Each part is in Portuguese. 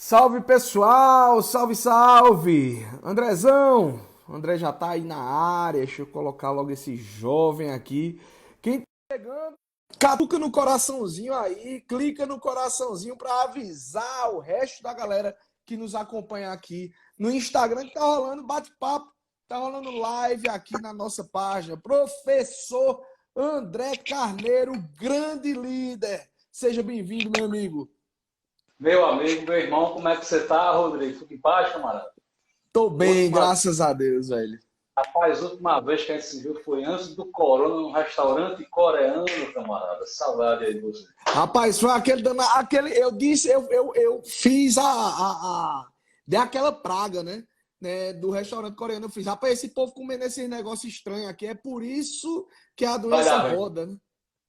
Salve pessoal, salve, salve! Andrezão, André já tá aí na área, deixa eu colocar logo esse jovem aqui. Quem tá chegando, catuca no coraçãozinho aí, clica no coraçãozinho para avisar o resto da galera que nos acompanha aqui no Instagram, que tá rolando bate-papo, tá rolando live aqui na nossa página. Professor André Carneiro, grande líder. Seja bem-vindo, meu amigo. Meu amigo, meu irmão, como é que você tá, Rodrigo? Tudo em paz, camarada? Tô bem, Última, graças a Deus, velho. rapaz, última vez que a gente se viu foi antes do corona, num restaurante coreano, camarada. Saudade aí de você. Rapaz, foi aquele, eu disse, eu fiz dei aquela praga, né, do restaurante coreano, eu fiz, rapaz, esse povo comendo esse negócio estranho aqui, é por isso que a Vai doença dar bem. roda, né?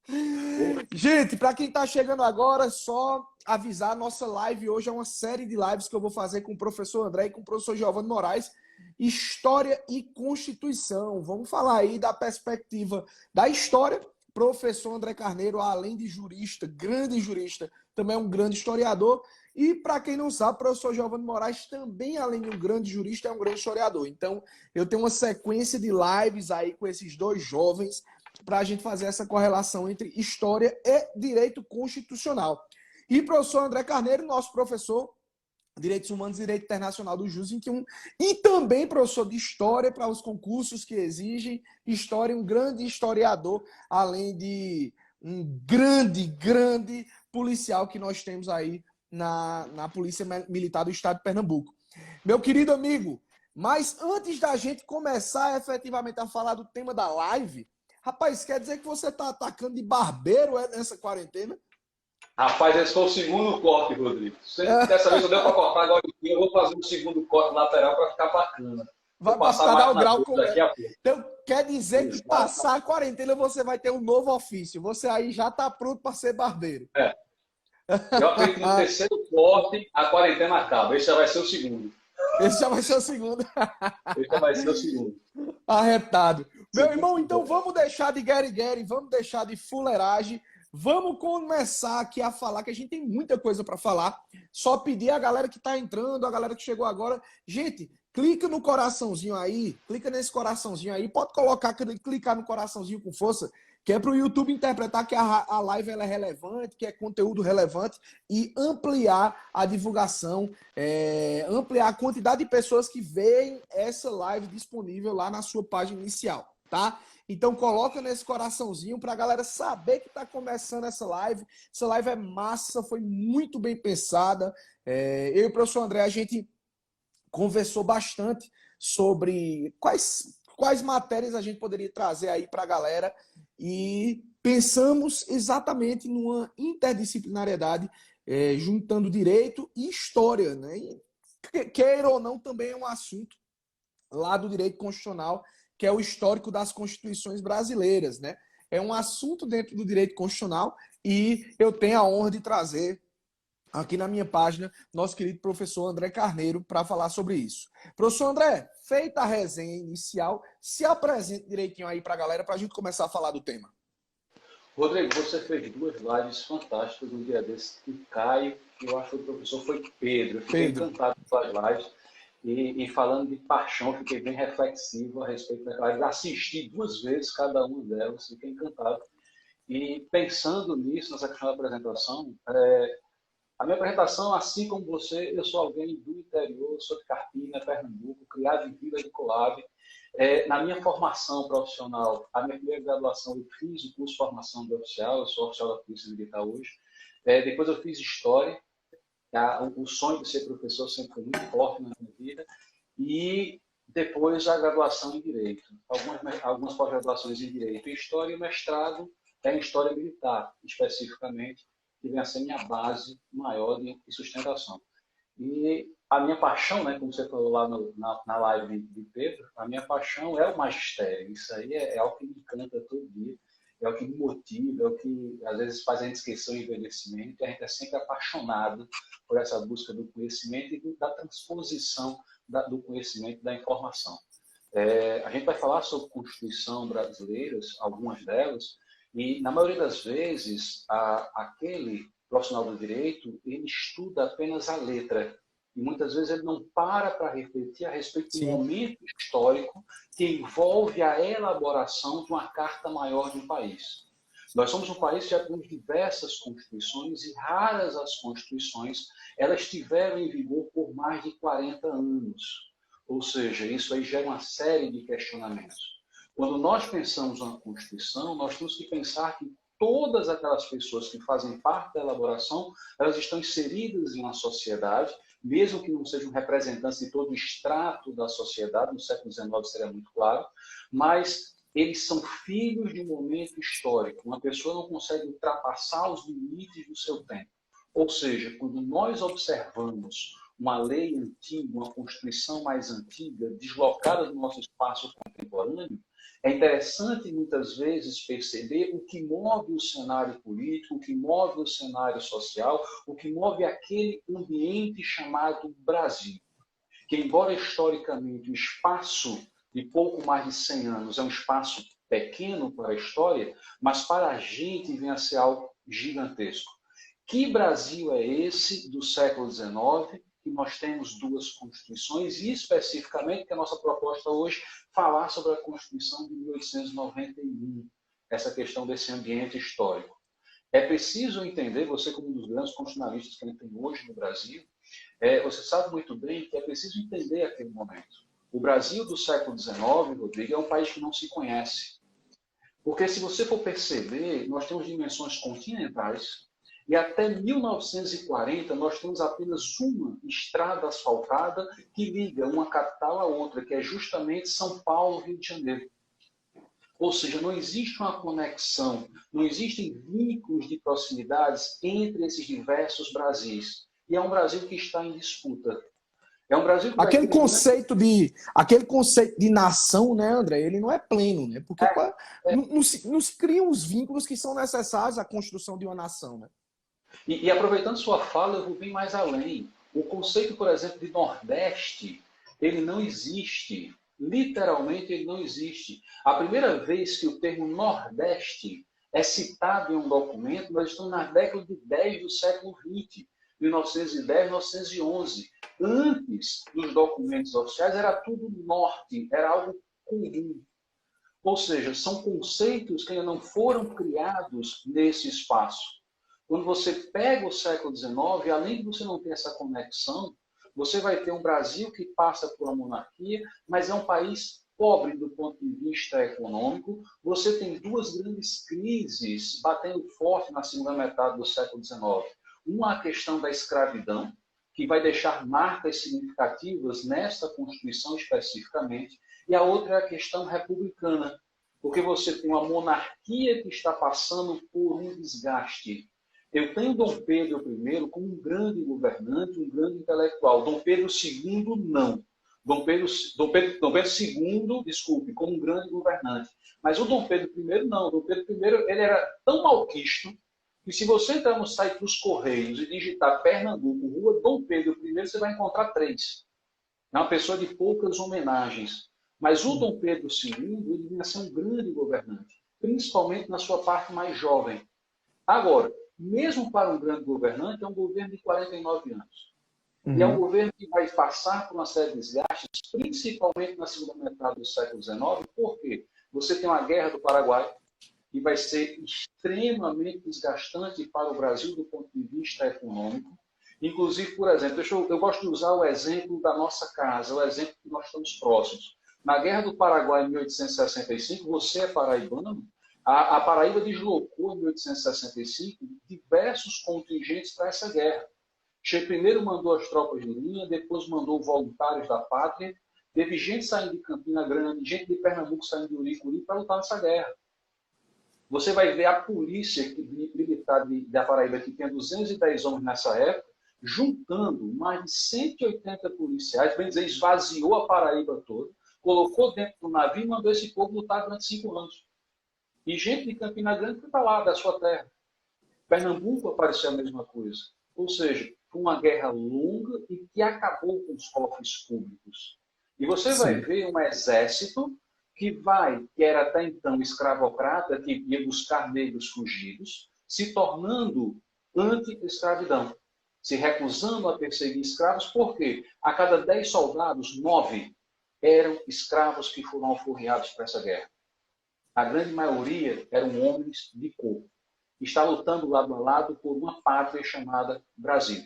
Pô, Gente, para quem tá chegando agora, só avisar, nossa live hoje é uma série de lives que eu vou fazer com o professor André e com o professor Giovanni Moraes, História e Constituição. Vamos falar aí da perspectiva da história. Professor André Carneiro, além de jurista, grande jurista, também é um grande historiador. E para quem não sabe, o professor Giovanni Moraes também, além de um grande jurista, é um grande historiador. Então, eu tenho uma sequência de lives aí com esses dois jovens para a gente fazer essa correlação entre história e direito constitucional. E professor André Carneiro, nosso professor Direitos Humanos e Direito Internacional do JUS 21, e também professor de História para os concursos que exigem História, um grande historiador, além de um grande policial que nós temos aí na Polícia Militar do Estado de Pernambuco. Meu querido amigo, mas antes da gente começar efetivamente a falar do tema da live, rapaz, quer dizer que você está atacando de barbeiro nessa quarentena? rapaz, esse foi o segundo corte, Rodrigo. Dessa vez eu deu para cortar agora, eu vou fazer um segundo corte lateral para ficar bacana. Vou Vai para passar a ficar dar o máquina grau toda daqui completo. a pouco. Então, quer dizer que Exato. passar a quarentena você vai ter um novo ofício. Você aí já está pronto para ser barbeiro. É. Eu acredito que no terceiro corte a quarentena acaba. Esse já vai ser o segundo. Esse já vai ser o segundo. Esse já vai ser o segundo. Arretado. Meu Segundo irmão, então corte. vamos deixar de guerre-guerre, vamos deixar de fuleiragem. Vamos começar aqui a falar, que a gente tem muita coisa para falar. Só pedir a galera que está entrando, a galera que chegou agora. Gente, clica no coraçãozinho aí, clica nesse coraçãozinho aí. Pode colocar, clicar no coraçãozinho com força, que é para o YouTube interpretar que a live ela é relevante, que é conteúdo relevante e ampliar a divulgação, ampliar a quantidade de pessoas que veem essa live disponível lá na sua página inicial, tá? Então coloca nesse coraçãozinho para a galera saber que está começando essa live. Essa live é massa, foi muito bem pensada. Eu e o professor André, a gente conversou bastante sobre quais matérias a gente poderia trazer aí para a galera e pensamos exatamente numa interdisciplinariedade, juntando direito e história, né? E, queira ou não, também é um assunto lá do direito constitucional, que é o histórico das constituições brasileiras, né? É um assunto dentro do direito constitucional e eu tenho a honra de trazer aqui na minha página nosso querido professor André Carneiro para falar sobre isso. Professor André, feita a resenha inicial, se apresente direitinho aí para a galera para a gente começar a falar do tema. Rodrigo, você fez duas lives fantásticas um dia desse com o Caio, que eu acho que o professor foi Pedro. Eu fiquei Pedro. encantado com as lives. E falando de paixão, fiquei bem reflexivo a respeito daquela live. Assisti duas vezes cada uma delas, fiquei encantado. E pensando nisso, nessa questão da apresentação, a minha apresentação, assim como você, eu sou alguém do interior, sou de Carpina, Pernambuco, criado em Vila de Coab. Na minha formação profissional, a minha primeira graduação, eu fiz o curso de formação de oficial, eu sou oficial da Polícia Militar hoje. Depois eu fiz História. O sonho de ser professor sempre foi muito forte na minha vida. E depois a graduação em Direito. Algumas pós-graduações em Direito e História e o mestrado em História Militar, especificamente, que vem a ser minha base maior de sustentação. E a minha paixão, né, como você falou lá na live de Pedro, a minha paixão é o magistério. Isso aí é algo que me encanta todo dia, é o que me motiva, é o que às vezes faz a gente esquecer o envelhecimento. A gente é sempre apaixonado por essa busca do conhecimento e da transposição do conhecimento da informação. A gente vai falar sobre Constituição brasileiras, algumas delas, e na maioria das vezes aquele profissional do direito ele estuda apenas a letra, e muitas vezes ele não para refletir a respeito do Sim. momento histórico que envolve a elaboração de uma carta maior de um país. Nós somos um país que já temos diversas constituições e raras as constituições, elas estiveram em vigor por mais de 40 anos. Ou seja, isso aí gera uma série de questionamentos. Quando nós pensamos na Constituição, nós temos que pensar que todas aquelas pessoas que fazem parte da elaboração, elas estão inseridas em uma sociedade, mesmo que não sejam representantes de todo o extrato da sociedade, no século XIX seria muito claro, mas eles são filhos de um momento histórico. Uma pessoa não consegue ultrapassar os limites do seu tempo. Ou seja, quando nós observamos uma lei antiga, uma Constituição mais antiga, deslocada do nosso espaço contemporâneo, é interessante muitas vezes perceber o que move o cenário político, o que move o cenário social, o que move aquele ambiente chamado Brasil. Que, embora historicamente o espaço de pouco mais de 100 anos é um espaço pequeno para a história, mas para a gente vem a ser algo gigantesco. Que Brasil é esse do século XIX? Que nós temos duas constituições e, especificamente, que a nossa proposta hoje falar sobre a Constituição de 1891, essa questão desse ambiente histórico. É preciso entender, você como um dos grandes constitucionalistas que a gente tem hoje no Brasil, você sabe muito bem que é preciso entender aquele momento. O Brasil do século XIX, Rodrigo, é um país que não se conhece. Porque se você for perceber, nós temos dimensões continentais, e até 1940 nós temos apenas uma estrada asfaltada que liga uma capital a outra, que é justamente São Paulo, Rio de Janeiro. Ou seja, não existe uma conexão, não existem vínculos de proximidades entre esses diversos Brasis. E é um Brasil que está em disputa. É um Brasil que aquele conceito de nação, né, André, ele não é pleno, né? Porque não se criam os vínculos que são necessários à construção de uma nação, né? E aproveitando sua fala, eu vou bem mais além. O conceito, por exemplo, de Nordeste, ele não existe. Literalmente, ele não existe. A primeira vez que o termo Nordeste é citado em um documento, nós estamos na década de 10 do século XX, 1910, 1911. Antes dos documentos oficiais, era tudo Norte, era algo comum. Ou seja, são conceitos que ainda não foram criados nesse espaço. Quando você pega o século XIX, além de você não ter essa conexão, você vai ter um Brasil que passa por uma monarquia, mas é um país pobre do ponto de vista econômico. Você tem duas grandes crises batendo forte na segunda metade do século XIX. Uma, a questão da escravidão, que vai deixar marcas significativas nesta Constituição especificamente, e a outra é a questão republicana, porque você tem uma monarquia que está passando por um desgaste. Eu tenho Dom Pedro I como um grande governante, um grande intelectual. Dom Pedro II, não. Dom Pedro II, desculpe, como um grande governante. Mas o Dom Pedro I, não. Dom Pedro I ele era tão malquisto que se você entrar no site dos Correios e digitar Pernambuco, Rua Dom Pedro I, você vai encontrar 3. É uma pessoa de poucas homenagens. Mas o Dom Pedro II, ele vinha a ser um grande governante, principalmente na sua parte mais jovem. Agora, mesmo para um grande governante, é um governo de 49 anos. E é um governo que vai passar por uma série de desgastes, principalmente na segunda metade do século XIX. Por quê? Você tem uma guerra do Paraguai, que vai ser extremamente desgastante para o Brasil do ponto de vista econômico. Inclusive, por exemplo, eu gosto de usar o exemplo da nossa casa, o exemplo que nós estamos próximos. Na Guerra do Paraguai, em 1865, você é paraibano, a Paraíba deslocou, em 1865, diversos contingentes para essa guerra. Che primeiro mandou as tropas de linha, depois mandou voluntários da pátria, teve gente saindo de Campina Grande, gente de Pernambuco saindo de Uricuri para lutar nessa guerra. Você vai ver a polícia militar da Paraíba, que tinha 210 homens nessa época, juntando mais de 180 policiais, bem dizer, esvaziou a Paraíba toda, colocou dentro do navio e mandou esse povo lutar durante 5 anos. E gente de Campina Grande foi para lá, da sua terra. Pernambuco apareceu a mesma coisa. Ou seja, foi uma guerra longa e que acabou com os cofres públicos. E você vai ver um exército que era até então escravocrata, que ia buscar negros fugidos, se tornando anti-escravidão. se recusando a perseguir escravos, porque a cada 10 soldados, 9 eram escravos que foram alforriados para essa guerra. A grande maioria eram homens de cor. Está lutando lado a lado por uma pátria chamada Brasil.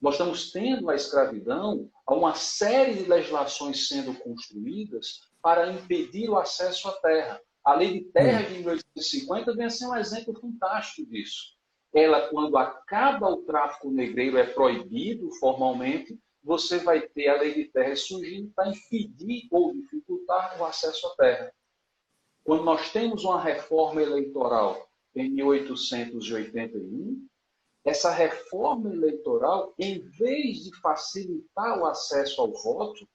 Nós estamos tendo a escravidão, há uma série de legislações sendo construídas para impedir o acesso à terra. A Lei de Terra de 1850 vem a ser um exemplo fantástico disso. Ela, quando acaba o tráfico negreiro, é proibido formalmente, você vai ter a Lei de Terra surgindo para impedir ou dificultar o acesso à terra. Quando nós temos uma reforma eleitoral em 1881, essa reforma eleitoral, em vez de facilitar o acesso ao voto,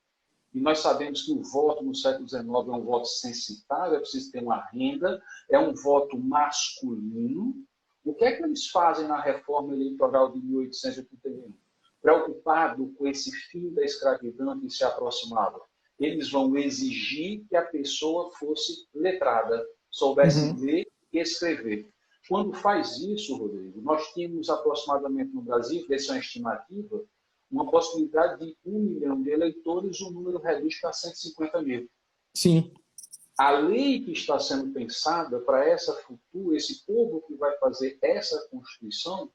e nós sabemos que o voto no século XIX é um voto censitário, é preciso ter uma renda, é um voto masculino. O que é que eles fazem na reforma eleitoral de 1881? Preocupado com esse fim da escravidão que se aproximava, eles vão exigir que a pessoa fosse letrada, soubesse ler e escrever. Quando faz isso, Rodrigo, nós tínhamos aproximadamente no Brasil, essa é uma estimativa, uma possibilidade de 1 milhão de eleitores, o número reduz para 150 mil. Sim. A lei que está sendo pensada para essa futura, esse povo que vai fazer essa Constituição,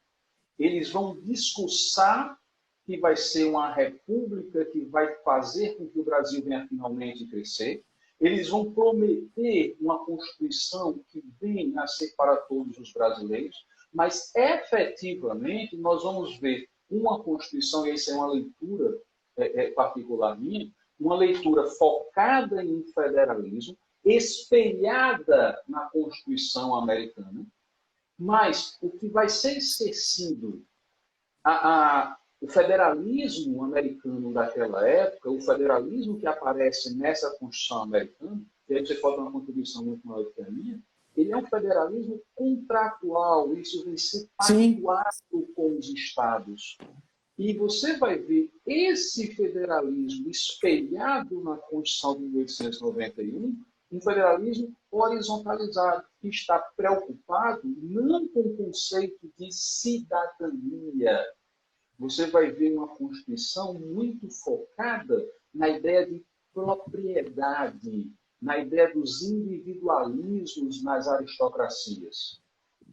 eles vão discursar que vai ser uma república que vai fazer com que o Brasil venha finalmente crescer. Eles vão prometer uma Constituição que venha a ser para todos os brasileiros, mas efetivamente nós vamos ver uma Constituição, e essa é uma leitura particular minha, uma leitura focada em federalismo, espelhada na Constituição americana, mas o que vai ser esquecido, o federalismo americano daquela época, o federalismo que aparece nessa Constituição americana, que aí você pode dar uma contribuição muito maior do que a minha, ele é um federalismo contratual, isso vem ser pactuado com os estados. E você vai ver esse federalismo espelhado na Constituição de 1891, um federalismo horizontalizado, que está preocupado não com o conceito de cidadania. Você vai ver uma Constituição muito focada na ideia de propriedade, na ideia dos individualismos nas aristocracias.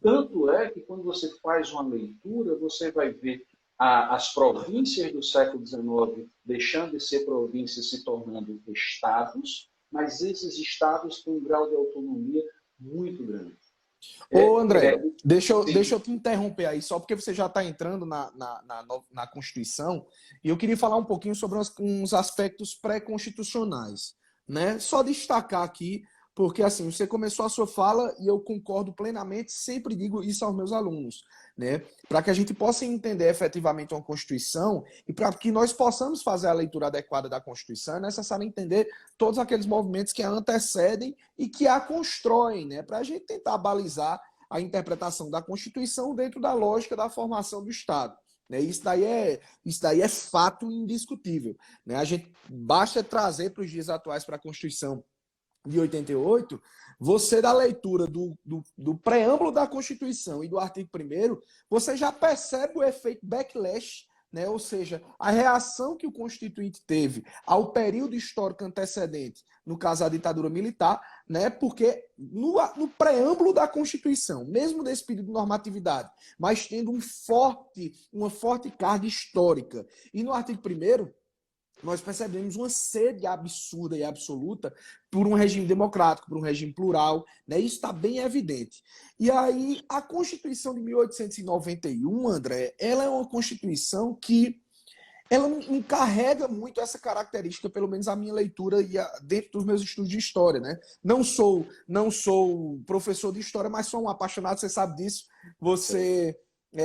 Tanto é que, quando você faz uma leitura, você vai ver as províncias do século XIX deixando de ser províncias, se tornando estados, mas esses estados têm um grau de autonomia muito grande. Ô, André, deixa eu te interromper aí, só porque você já está entrando na Constituição, e eu queria falar um pouquinho sobre uns aspectos pré-constitucionais, né? Só destacar aqui, porque assim, você começou a sua fala e eu concordo plenamente, sempre digo isso aos meus alunos, né? Para que a gente possa entender efetivamente uma Constituição e para que nós possamos fazer a leitura adequada da Constituição, é necessário entender todos aqueles movimentos que a antecedem e que a constroem, né? Para a gente tentar balizar a interpretação da Constituição dentro da lógica da formação do Estado. Né? Isso daí é fato indiscutível. Né? A gente basta trazer para os dias atuais para a Constituição de 88, você da leitura do preâmbulo da Constituição e do artigo 1º, você já percebe o efeito backlash, né? Ou seja, a reação que o Constituinte teve ao período histórico antecedente, no caso a ditadura militar, né? Porque no preâmbulo da Constituição, mesmo desse período de normatividade, mas tendo uma forte carga histórica. E no artigo 1º, nós percebemos uma sede absurda e absoluta por um regime democrático, por um regime plural, né? Isso está bem evidente. E aí, a Constituição de 1891, André, ela é uma Constituição que ela não carrega muito essa característica, pelo menos a minha leitura e dentro dos meus estudos de história, né? Não sou professor de história, mas sou um apaixonado, você sabe disso.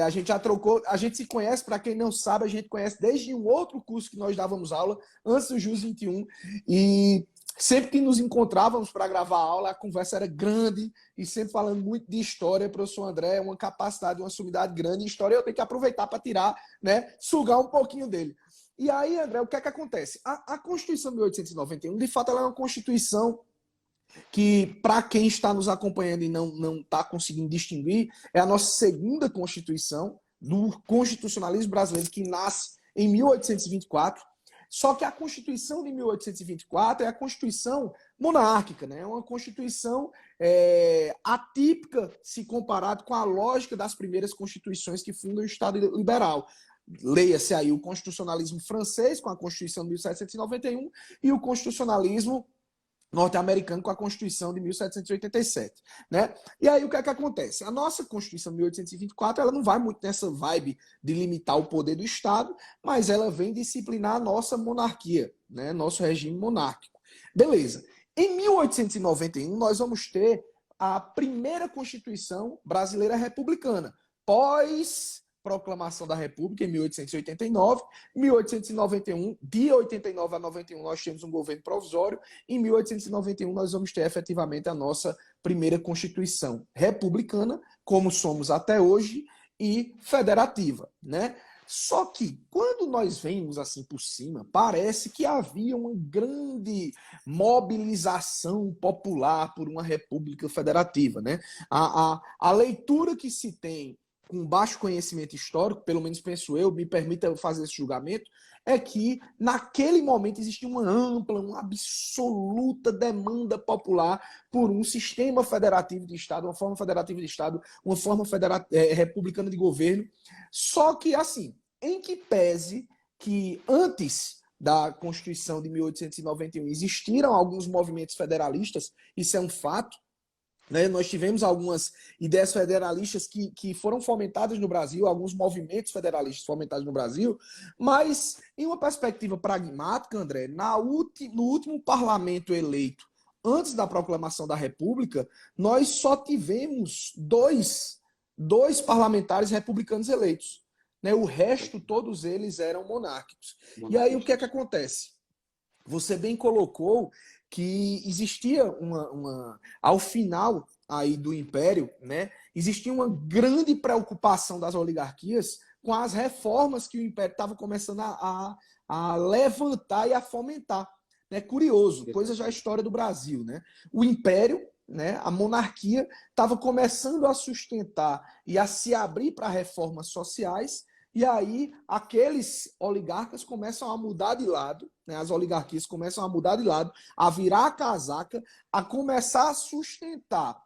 A gente já trocou, a gente se conhece, para quem não sabe, a gente conhece desde um outro curso que nós dávamos aula, antes do JUS 21, e sempre que nos encontrávamos para gravar aula, a conversa era grande, e sempre falando muito de história. Professor André, uma capacidade, uma sumidade grande em história, eu tenho que aproveitar para tirar, né, sugar um pouquinho dele. E aí, André, o que é que acontece? A Constituição de 1891, de fato, ela é uma Constituição que, para quem está nos acompanhando e não está conseguindo distinguir, é a nossa segunda Constituição, do constitucionalismo brasileiro, que nasce em 1824. Só que a Constituição de 1824 é a Constituição monárquica, né? É uma Constituição atípica se comparado com a lógica das primeiras constituições que fundam o Estado liberal. Leia-se aí o constitucionalismo francês com a Constituição de 1791 e o constitucionalismo norte-americano com a Constituição de 1787, né? E aí o que é que acontece? A nossa Constituição de 1824, ela não vai muito nessa vibe de limitar o poder do Estado, mas ela vem disciplinar a nossa monarquia, né? Nosso regime monárquico. Beleza. Em 1891, nós vamos ter a primeira Constituição brasileira republicana, pós Proclamação da República, em 1889. Em 1891, de 89 a 91, nós temos um governo provisório. Em 1891, nós vamos ter efetivamente a nossa primeira Constituição republicana, como somos até hoje, e federativa, né? Só que, quando nós vemos assim por cima, parece que havia uma grande mobilização popular por uma república federativa, né? A leitura que se tem com baixo conhecimento histórico, pelo menos penso eu, me permita fazer esse julgamento, é que naquele momento existia uma ampla, uma absoluta demanda popular por um sistema federativo de Estado, uma forma federativa de Estado, uma forma republicana de governo. Só que, assim, em que pese que antes da Constituição de 1891 existiram alguns movimentos federalistas, isso é um fato, né? Nós tivemos algumas ideias federalistas que foram fomentadas no Brasil, alguns movimentos federalistas fomentados no Brasil, mas em uma perspectiva pragmática, André, no último parlamento eleito, antes da proclamação da República, nós só tivemos dois parlamentares republicanos eleitos, né? O resto, todos eles eram monárquicos. E aí o que é que acontece? Você bem colocou que existia ao final aí do Império, né, existia uma grande preocupação das oligarquias com as reformas que o Império estava começando a levantar e a fomentar. É curioso, coisa já é a história do Brasil, né? O Império, né, a monarquia, estava começando a sustentar e a se abrir para reformas sociais. E aí, aqueles oligarcas começam a mudar de lado, né? As oligarquias começam a mudar de lado, a virar a casaca, a começar a sustentar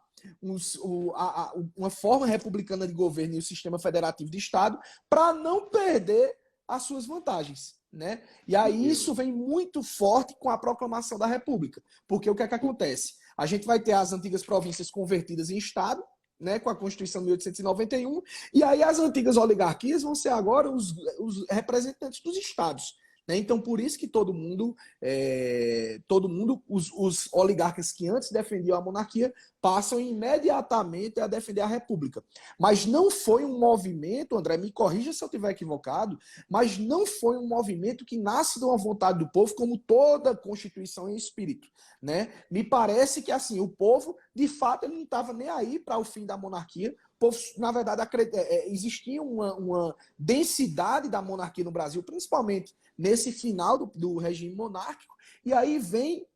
uma forma republicana de governo e o sistema federativo de Estado para não perder as suas vantagens, né? E aí isso vem muito forte com a proclamação da República. Porque o que é que acontece? A gente vai ter as antigas províncias convertidas em Estado, né, com a Constituição de 1891, e aí as antigas oligarquias vão ser agora os representantes dos estados. Né? Então, por isso que todo mundo, os oligarcas que antes defendiam a monarquia, passam imediatamente a defender a república. Mas não foi um movimento, André, me corrija se eu estiver equivocado, mas não foi um movimento que nasce de uma vontade do povo, como toda Constituição em espírito. Né? Me parece que assim o povo, de fato, ele não estava nem aí para o fim da monarquia. O povo, na verdade, existia uma densidade da monarquia no Brasil, principalmente nesse final do regime monárquico, e aí vem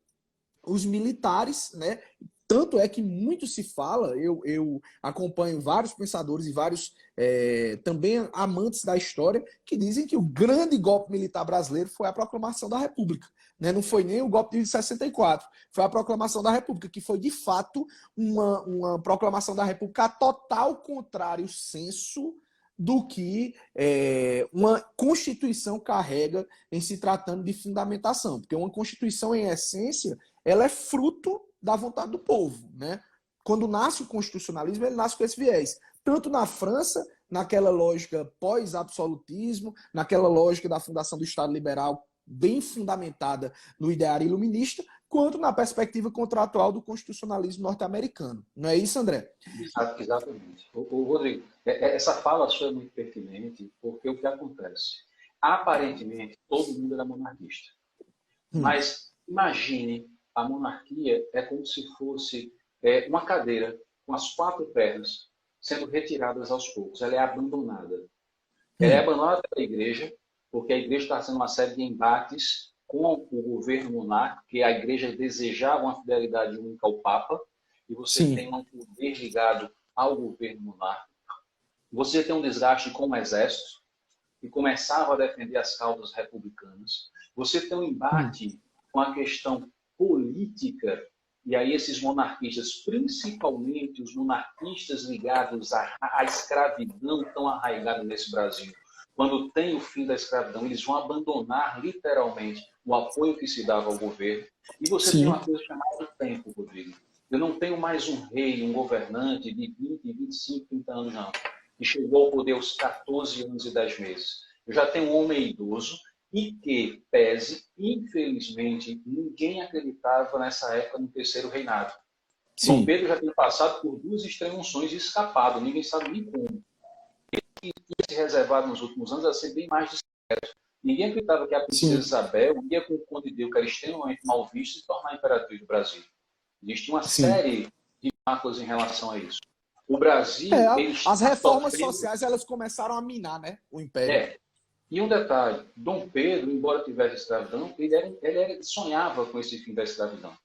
os militares, né? Tanto é que muito se fala, eu acompanho vários pensadores e vários também amantes da história que dizem que o grande golpe militar brasileiro foi a proclamação da República. Né? Não foi nem o golpe de 64, foi a proclamação da República, que foi de fato uma proclamação da República a total contrário senso do que uma Constituição carrega em se tratando de fundamentação. Porque uma Constituição, em essência, ela é fruto da vontade do povo. Né? Quando nasce o constitucionalismo, ele nasce com esse viés. Tanto na França, naquela lógica pós-absolutismo, naquela lógica da fundação do Estado liberal bem fundamentada no ideário iluminista, quanto na perspectiva contratual do constitucionalismo norte-americano. Não é isso, André? Exatamente. Rodrigo, essa fala sua é muito pertinente, porque o que acontece? Aparentemente, todo mundo era monarquista. Mas imagine, a monarquia é como se fosse uma cadeira com as 4 pernas sendo retiradas aos poucos. Ela é abandonada. Ela é abandonada pela igreja, porque a igreja está sendo uma série de embates com o governo monárquico, que a igreja desejava uma fidelidade única ao Papa, e você tem um poder ligado ao governo monárquico. Você tem um desgaste com o exército, que começava a defender as causas republicanas. Você tem um embate com a questão política, e aí esses monarquistas, principalmente os monarquistas ligados à escravidão tão arraigada nesse Brasil, quando tem o fim da escravidão, eles vão abandonar literalmente o apoio que se dava ao governo. E você tem uma coisa chamada tempo, Rodrigo. Eu não tenho mais um rei, um governante de 20, 25, 30 anos, não, que chegou ao poder aos 14 anos e 10 meses. Eu já tenho um homem idoso e que, pese, infelizmente, ninguém acreditava nessa época no terceiro reinado. Dom Pedro já tinha passado por 2 extrema-unções e escapado, ninguém sabe nem como. Ele tinha se reservado nos últimos anos a ser bem mais discreto. Ninguém acreditava que a princesa Isabel ia com o Conde Deu, que era extremamente mal visto, se tornar imperatriz do Brasil. Existe uma série de máculas em relação a isso. O Brasil... as reformas sociais, elas começaram a minar, né, o Império. E um detalhe, Dom Pedro, embora tivesse escravidão, ele sonhava com esse fim da escravidão.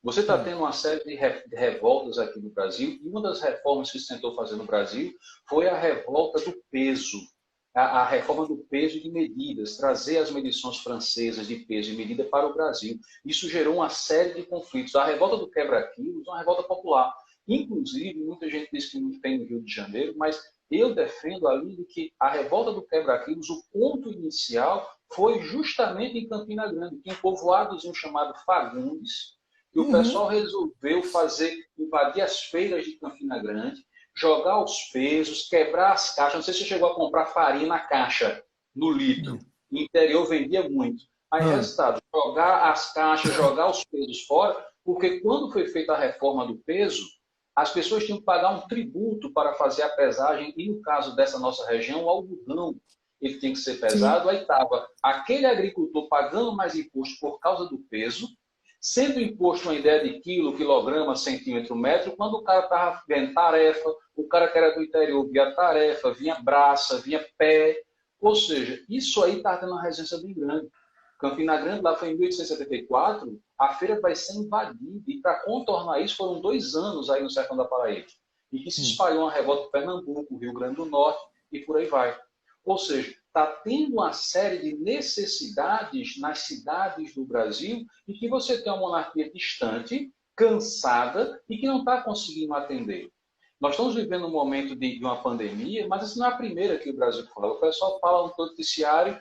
Você está tendo uma série de revoltas aqui no Brasil, e uma das reformas que se tentou fazer no Brasil foi a revolta do peso, a reforma do peso e de medidas, trazer as medições francesas de peso e medida para o Brasil. Isso gerou uma série de conflitos. A revolta do quebra-quilos é uma revolta popular. Inclusive, muita gente diz que não tem no Rio de Janeiro, mas eu defendo a linha de que a revolta do quebra-quilos, o ponto inicial, foi justamente em Campina Grande, que um povoadozinho chamado Fagundes, que o pessoal resolveu invadir as feiras de Campina Grande, jogar os pesos, quebrar as caixas. Não sei se você chegou a comprar farinha na caixa, no litro. No interior vendia muito. Aí, resultado, jogar as caixas, jogar os pesos fora, porque quando foi feita a reforma do peso, as pessoas tinham que pagar um tributo para fazer a pesagem, e no caso dessa nossa região, o algodão, ele tem que ser pesado. Aí estava aquele agricultor pagando mais imposto por causa do peso, sendo imposto uma ideia de quilo, quilograma, centímetro, metro, quando o cara estava vendo tarefa, o cara que era do interior via tarefa, vinha braça, vinha pé. Ou seja, isso aí está tendo uma resistência bem grande. Campina Grande, lá foi em 1874, a feira vai ser invadida. E para contornar isso, foram 2 anos aí no sertão da Paraíba. E que se espalhou uma revolta em Pernambuco, Rio Grande do Norte, e por aí vai. Ou seja, está tendo uma série de necessidades nas cidades do Brasil e que você tem uma monarquia distante, cansada e que não está conseguindo atender. Nós estamos vivendo um momento de uma pandemia, mas essa não é a primeira que o Brasil fala. O pessoal fala no noticiário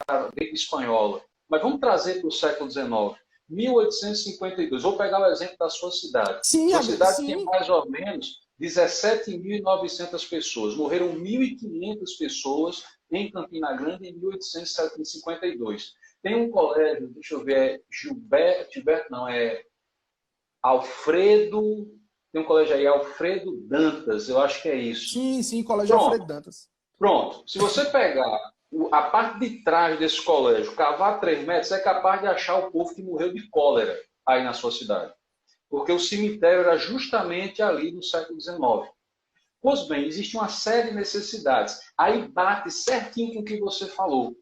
da gripe espanhola. Mas vamos trazer para o século XIX. 1852. Vou pegar o exemplo da sua cidade. Sua cidade tinha mais ou menos 17.900 pessoas. Morreram 1.500 pessoas em Campina Grande em 1852. Tem um colégio, deixa eu ver, Alfredo, tem um colégio aí, Alfredo Dantas, eu acho que é isso. Sim, colégio Alfredo Dantas. Pronto, se você pegar a parte de trás desse colégio, cavar 3 metros, é capaz de achar o povo que morreu de cólera aí na sua cidade. Porque o cemitério era justamente ali no século XIX. Pois bem, existe uma série de necessidades. Aí bate certinho com o que você falou.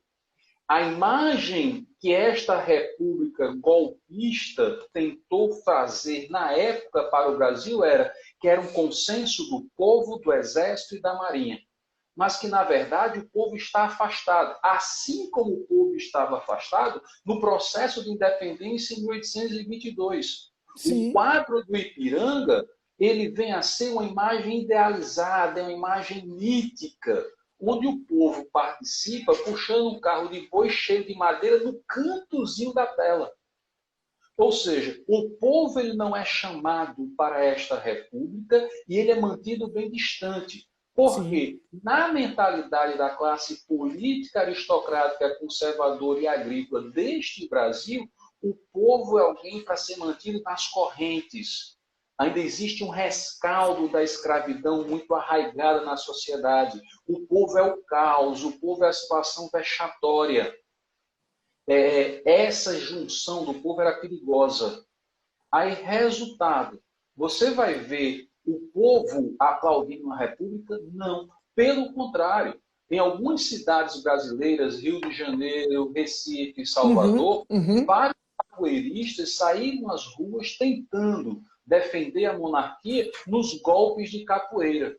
A imagem que esta república golpista tentou fazer na época para o Brasil era que era um consenso do povo, do exército e da marinha. Mas que, na verdade, o povo está afastado. Assim como o povo estava afastado no processo de independência em 1822. O quadro do Ipiranga, ele vem a ser uma imagem idealizada, uma imagem mítica, onde o povo participa puxando um carro de boi cheio de madeira no cantozinho da tela. Ou seja, o povo ele não é chamado para esta república e ele é mantido bem distante. Porque na mentalidade da classe política, aristocrática, conservadora e agrícola deste Brasil, o povo é alguém para ser mantido nas correntes. Ainda existe um rescaldo da escravidão muito arraigada na sociedade. O povo é o caos, o povo é a situação vexatória. Essa junção do povo era perigosa. Aí, resultado, você vai ver o povo aplaudindo uma república? Não. Pelo contrário, em algumas cidades brasileiras, Rio de Janeiro, Recife, Salvador, vários capoeiristas saíram às ruas tentando defender a monarquia nos golpes de capoeira.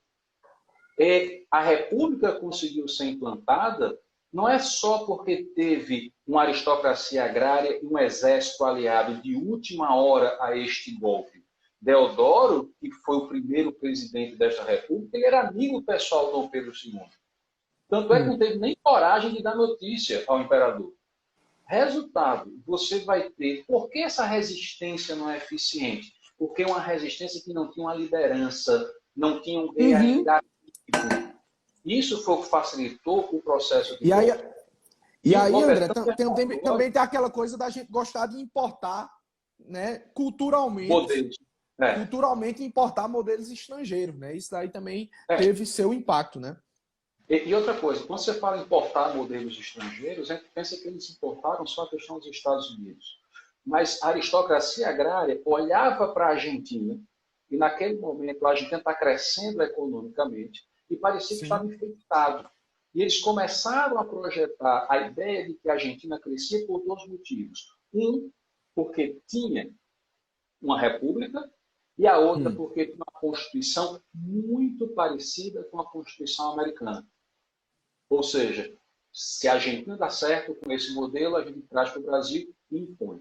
A República conseguiu ser implantada não é só porque teve uma aristocracia agrária e um exército aliado de última hora a este golpe. Deodoro, que foi o primeiro presidente desta república, ele era amigo pessoal do Dom Pedro II. Tanto é que não teve nem coragem de dar notícia ao imperador. Resultado, você vai ter... Por que essa resistência não é eficiente? Porque é uma resistência que não tinha uma liderança, não tinha um reativo. Isso foi o que facilitou o processo de... E aí, André, também tem aquela coisa da gente gostar de importar, né, culturalmente importar modelos estrangeiros, né? Isso daí também teve seu impacto, né? E outra coisa, quando você fala em importar modelos estrangeiros, a gente pensa que eles importaram só a questão dos Estados Unidos. Mas a aristocracia agrária olhava para a Argentina, e naquele momento a Argentina está crescendo economicamente, e parecia que estava infectado. E eles começaram a projetar a ideia de que a Argentina crescia por dois motivos. Um, porque tinha uma república, e a outra porque tinha uma constituição muito parecida com a Constituição americana. Ou seja, se a Argentina dá certo com esse modelo, a gente traz para o Brasil e impõe.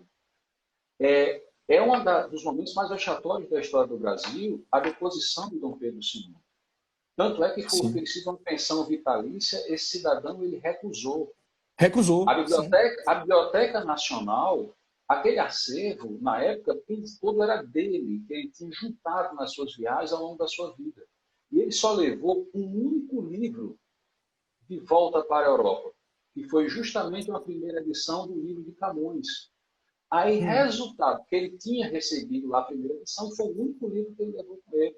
É um dos momentos mais vexatórios da história do Brasil a deposição de Dom Pedro II. Tanto é que foi oferecido uma pensão vitalícia, esse cidadão ele recusou. A Biblioteca Nacional, aquele acervo, na época, todo era dele, que ele tinha juntado nas suas viagens ao longo da sua vida. E ele só levou um único livro de volta para a Europa, que foi justamente uma primeira edição do livro de Camões. Aí, resultado, que ele tinha recebido lá a primeira edição, foi o único livro que ele levou com ele.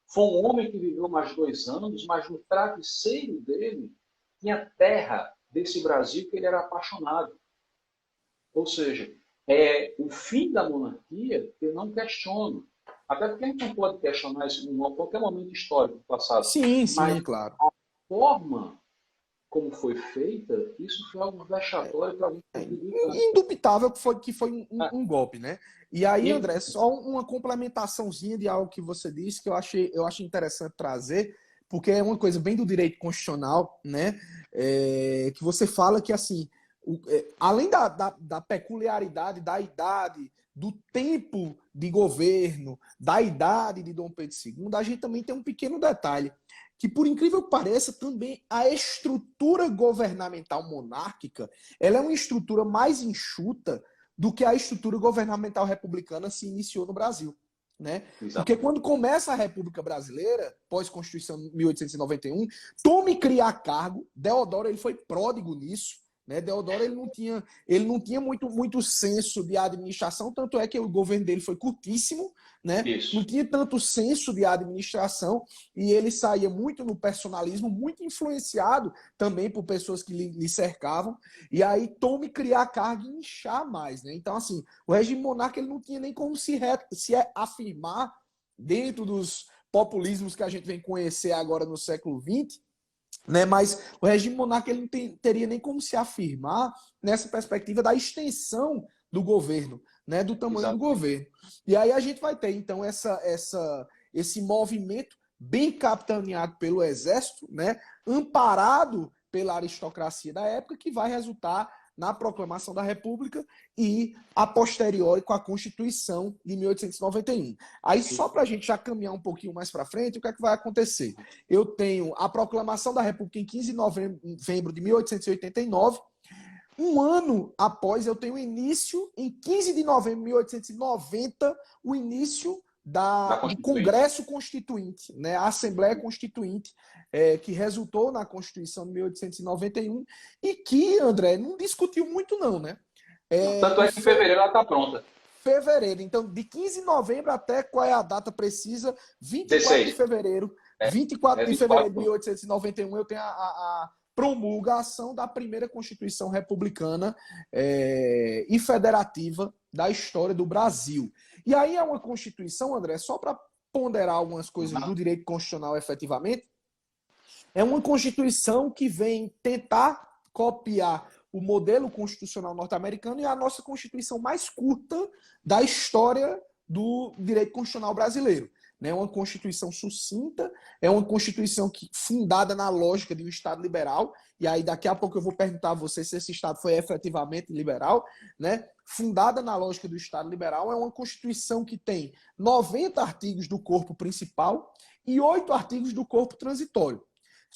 Foi um homem que viveu mais 2 anos, mas no travesseiro dele tinha terra desse Brasil que ele era apaixonado. Ou seja, o fim da monarquia eu não questiono. Até porque a gente não pode questionar isso em qualquer momento histórico do passado. Mas claro. A forma como foi feita, isso foi algo vexatório para mim. Indubitável que foi um golpe, né? E aí, André, só uma complementaçãozinha de algo que você disse que eu achei interessante trazer, porque é uma coisa bem do direito constitucional, né? Que você fala que, assim, além da peculiaridade da idade, do tempo de governo, da idade de Dom Pedro II, a gente também tem um pequeno detalhe, que, por incrível que pareça, também a estrutura governamental monárquica ela é uma estrutura mais enxuta do que a estrutura governamental republicana se iniciou no Brasil. Né? Porque quando começa a República Brasileira, pós-Constituição de 1891, tome criar cargo, Deodoro ele foi pródigo nisso, né? Deodoro ele não tinha muito senso de administração, tanto é que o governo dele foi curtíssimo, né? Não tinha tanto senso de administração e ele saía muito no personalismo, muito influenciado também por pessoas que lhe cercavam, e aí tome criar cargo e inchar mais, né? Então, assim, o regime monárquico ele não tinha nem como se afirmar dentro dos populismos que a gente vem conhecer agora no século XX, né? Mas o regime monárquico ele não teria nem como se afirmar nessa perspectiva da extensão do governo, né? Do tamanho do governo. E aí a gente vai ter, então, esse movimento bem capitaneado pelo exército, né? Amparado pela aristocracia da época, que vai resultar na proclamação da República e, a posteriori, com a Constituição de 1891. Aí, só para a gente já caminhar um pouquinho mais para frente, o que é que vai acontecer? Eu tenho a proclamação da República em 15 de novembro de 1889. Um ano após, eu tenho o início, em 15 de novembro de 1890, o início do Congresso Constituinte, né? A Assembleia Constituinte, que resultou na Constituição de 1891 e que, André, não discutiu muito não, né? Tanto é que em fevereiro ela está pronta. Fevereiro. Então, de 15 de novembro até qual é a data precisa? 24 16. de fevereiro. 24 de fevereiro de 1891 eu tenho a promulgação da primeira Constituição republicana e federativa da história do Brasil. E aí é uma Constituição, André, só para ponderar algumas coisas do direito constitucional efetivamente, é uma Constituição que vem tentar copiar o modelo constitucional norte-americano e a nossa Constituição mais curta da história do direito constitucional brasileiro. né? É uma Constituição sucinta, é uma Constituição fundada na lógica de um Estado liberal, e aí daqui a pouco eu vou perguntar a você se esse Estado foi efetivamente liberal, né? Fundada na lógica do Estado liberal, é uma Constituição que tem 90 artigos do corpo principal e 8 artigos do corpo transitório.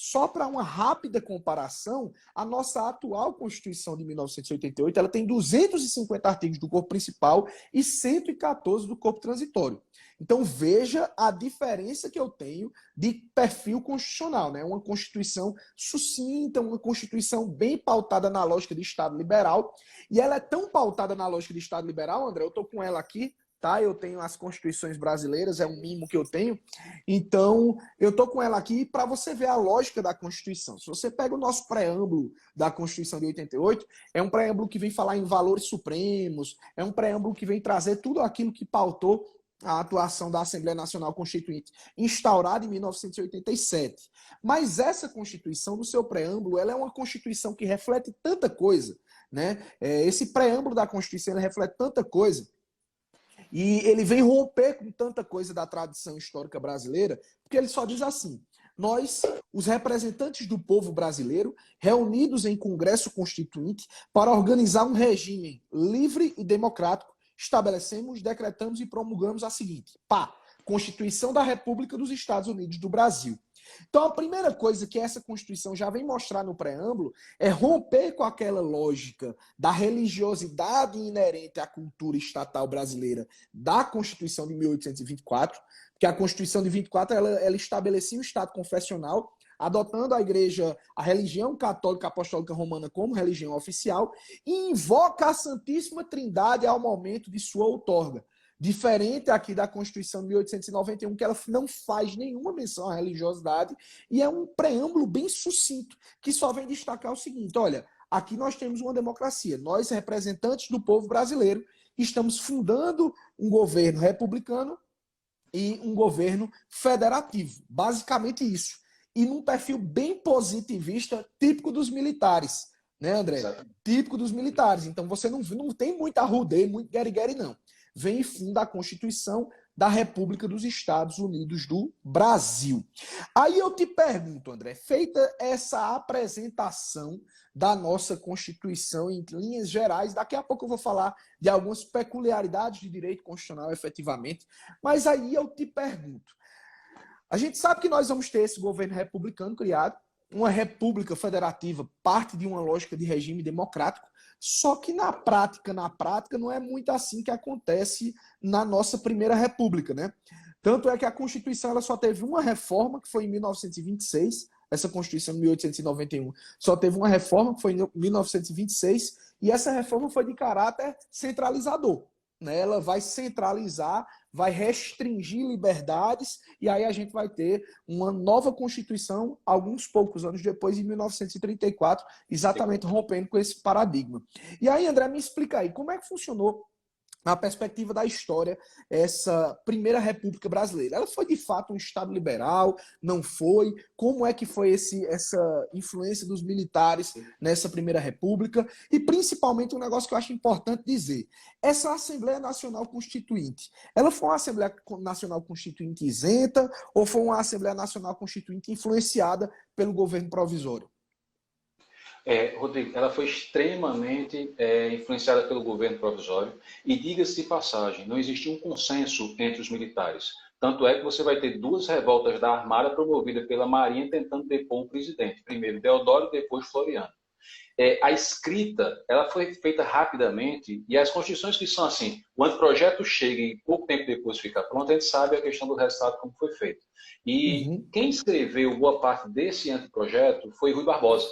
Só para uma rápida comparação, a nossa atual Constituição de 1988 ela tem 250 artigos do corpo principal e 114 do corpo transitório. Então veja a diferença que eu tenho de perfil constitucional, né? Uma Constituição sucinta, uma Constituição bem pautada na lógica de Estado liberal, e ela é tão pautada na lógica de Estado liberal, André, eu estou com ela aqui, tá? Eu tenho as constituições brasileiras, é um mimo que eu tenho. Então, eu tô com ela aqui para você ver a lógica da Constituição. Se você pega o nosso preâmbulo da Constituição de 88, é um preâmbulo que vem falar em valores supremos, é um preâmbulo que vem trazer tudo aquilo que pautou a atuação da Assembleia Nacional Constituinte, instaurada em 1987. Mas essa Constituição, no seu preâmbulo, ela é uma Constituição que reflete tanta coisa, né? Esse preâmbulo da Constituição ele reflete tanta coisa. E ele vem romper com tanta coisa da tradição histórica brasileira, porque ele só diz assim: nós, os representantes do povo brasileiro, reunidos em Congresso Constituinte para organizar um regime livre e democrático, estabelecemos, decretamos e promulgamos a seguinte: pá, Constituição da República dos Estados Unidos do Brasil. Então, a primeira coisa que essa Constituição já vem mostrar no preâmbulo é romper com aquela lógica da religiosidade inerente à cultura estatal brasileira da Constituição de 1824, porque a Constituição de 24 ela estabelecia um Estado confessional, adotando a igreja, a religião católica apostólica romana como religião oficial, e invoca a Santíssima Trindade ao momento de sua outorga. Diferente aqui da Constituição de 1891, que ela não faz nenhuma menção à religiosidade, e é um preâmbulo bem sucinto, que só vem destacar o seguinte: olha, aqui nós temos uma democracia, nós, representantes do povo brasileiro, estamos fundando um governo republicano e um governo federativo. Basicamente isso. E num perfil bem positivista, típico dos militares, né, André? Exato. Típico dos militares. Então você não tem muita arrudeia, muito guerigueri, não. Vem e funda a Constituição da República dos Estados Unidos do Brasil. Aí eu te pergunto, André, feita essa apresentação da nossa Constituição em linhas gerais, daqui a pouco eu vou falar de algumas peculiaridades de direito constitucional, efetivamente, mas aí eu te pergunto, a gente sabe que nós vamos ter esse governo republicano criado, uma república federativa, parte de uma lógica de regime democrático, só que na prática, não é muito assim que acontece na nossa primeira república, né? Tanto é que a Constituição ela só teve uma reforma, que foi em 1926, essa Constituição de 1891 só teve uma reforma, que foi em 1926, e essa reforma foi de caráter centralizador, né? Ela vai centralizar, vai restringir liberdades, e aí a gente vai ter uma nova Constituição, alguns poucos anos depois, em 1934, exatamente rompendo com esse paradigma. E aí, André, me explica aí, como é que funcionou, na perspectiva da história, essa primeira República Brasileira? Ela foi, de fato, um Estado liberal? Não foi? Como é que foi essa influência dos militares nessa primeira República? E, principalmente, um negócio que eu acho importante dizer. Essa Assembleia Nacional Constituinte, ela foi uma Assembleia Nacional Constituinte isenta ou foi uma Assembleia Nacional Constituinte influenciada pelo governo provisório? Rodrigo, ela foi extremamente influenciada pelo governo provisório e, diga-se de passagem, não existia um consenso entre os militares. Tanto é que você vai ter duas revoltas da Armada promovidas pela Marinha tentando depor o presidente. Primeiro Deodoro, depois Floriano. A escrita ela foi feita rapidamente e as constituições que são assim, o anteprojeto chega e pouco tempo depois fica pronto, a gente sabe a questão do resultado como foi feito. E quem escreveu boa parte desse anteprojeto foi Rui Barbosa.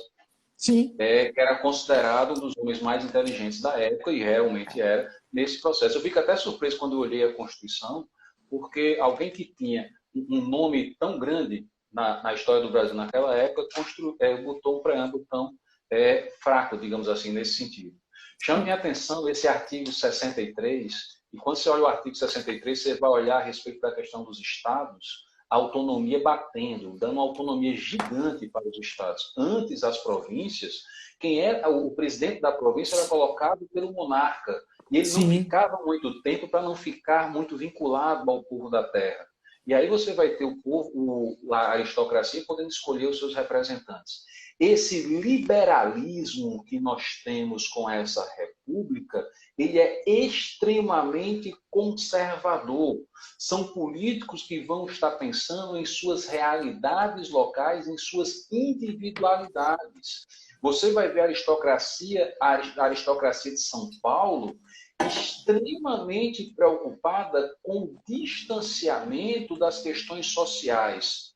Sim. Que era considerado um dos homens mais inteligentes da época, e realmente era, nesse processo. Eu fico até surpreso quando eu olhei a Constituição, porque alguém que tinha um nome tão grande na história do Brasil naquela época, botou um preâmbulo tão fraco, digamos assim, nesse sentido. Chama minha atenção esse artigo 63, e quando você olha o artigo 63, você vai olhar a respeito da questão dos estados, a autonomia batendo, dando uma autonomia gigante para os estados. Antes, as províncias, quem era o presidente da província era colocado pelo monarca. E ele não ficava muito tempo para não ficar muito vinculado ao povo da terra. E aí você vai ter o povo, a aristocracia, podendo escolher os seus representantes. Esse liberalismo que nós temos com essa república, ele é extremamente conservador. São políticos que vão estar pensando em suas realidades locais, em suas individualidades. Você vai ver a aristocracia de São Paulo extremamente preocupada com o distanciamento das questões sociais.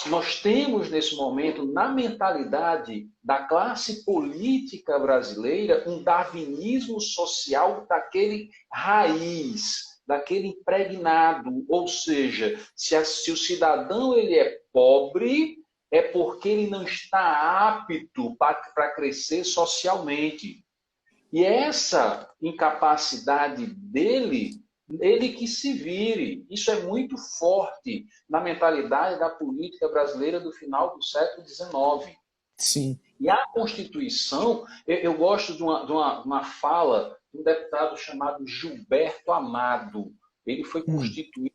Nós temos, nesse momento, na mentalidade da classe política brasileira, um darwinismo social daquele raiz, daquele impregnado. Ou seja, se o cidadão ele é pobre, é porque ele não está apto para crescer socialmente. E essa incapacidade dele, ele que se vire. Isso é muito forte na mentalidade da política brasileira do final do século XIX. Sim. E a Constituição, eu gosto de uma fala de um deputado chamado Gilberto Amado. Ele foi constituído,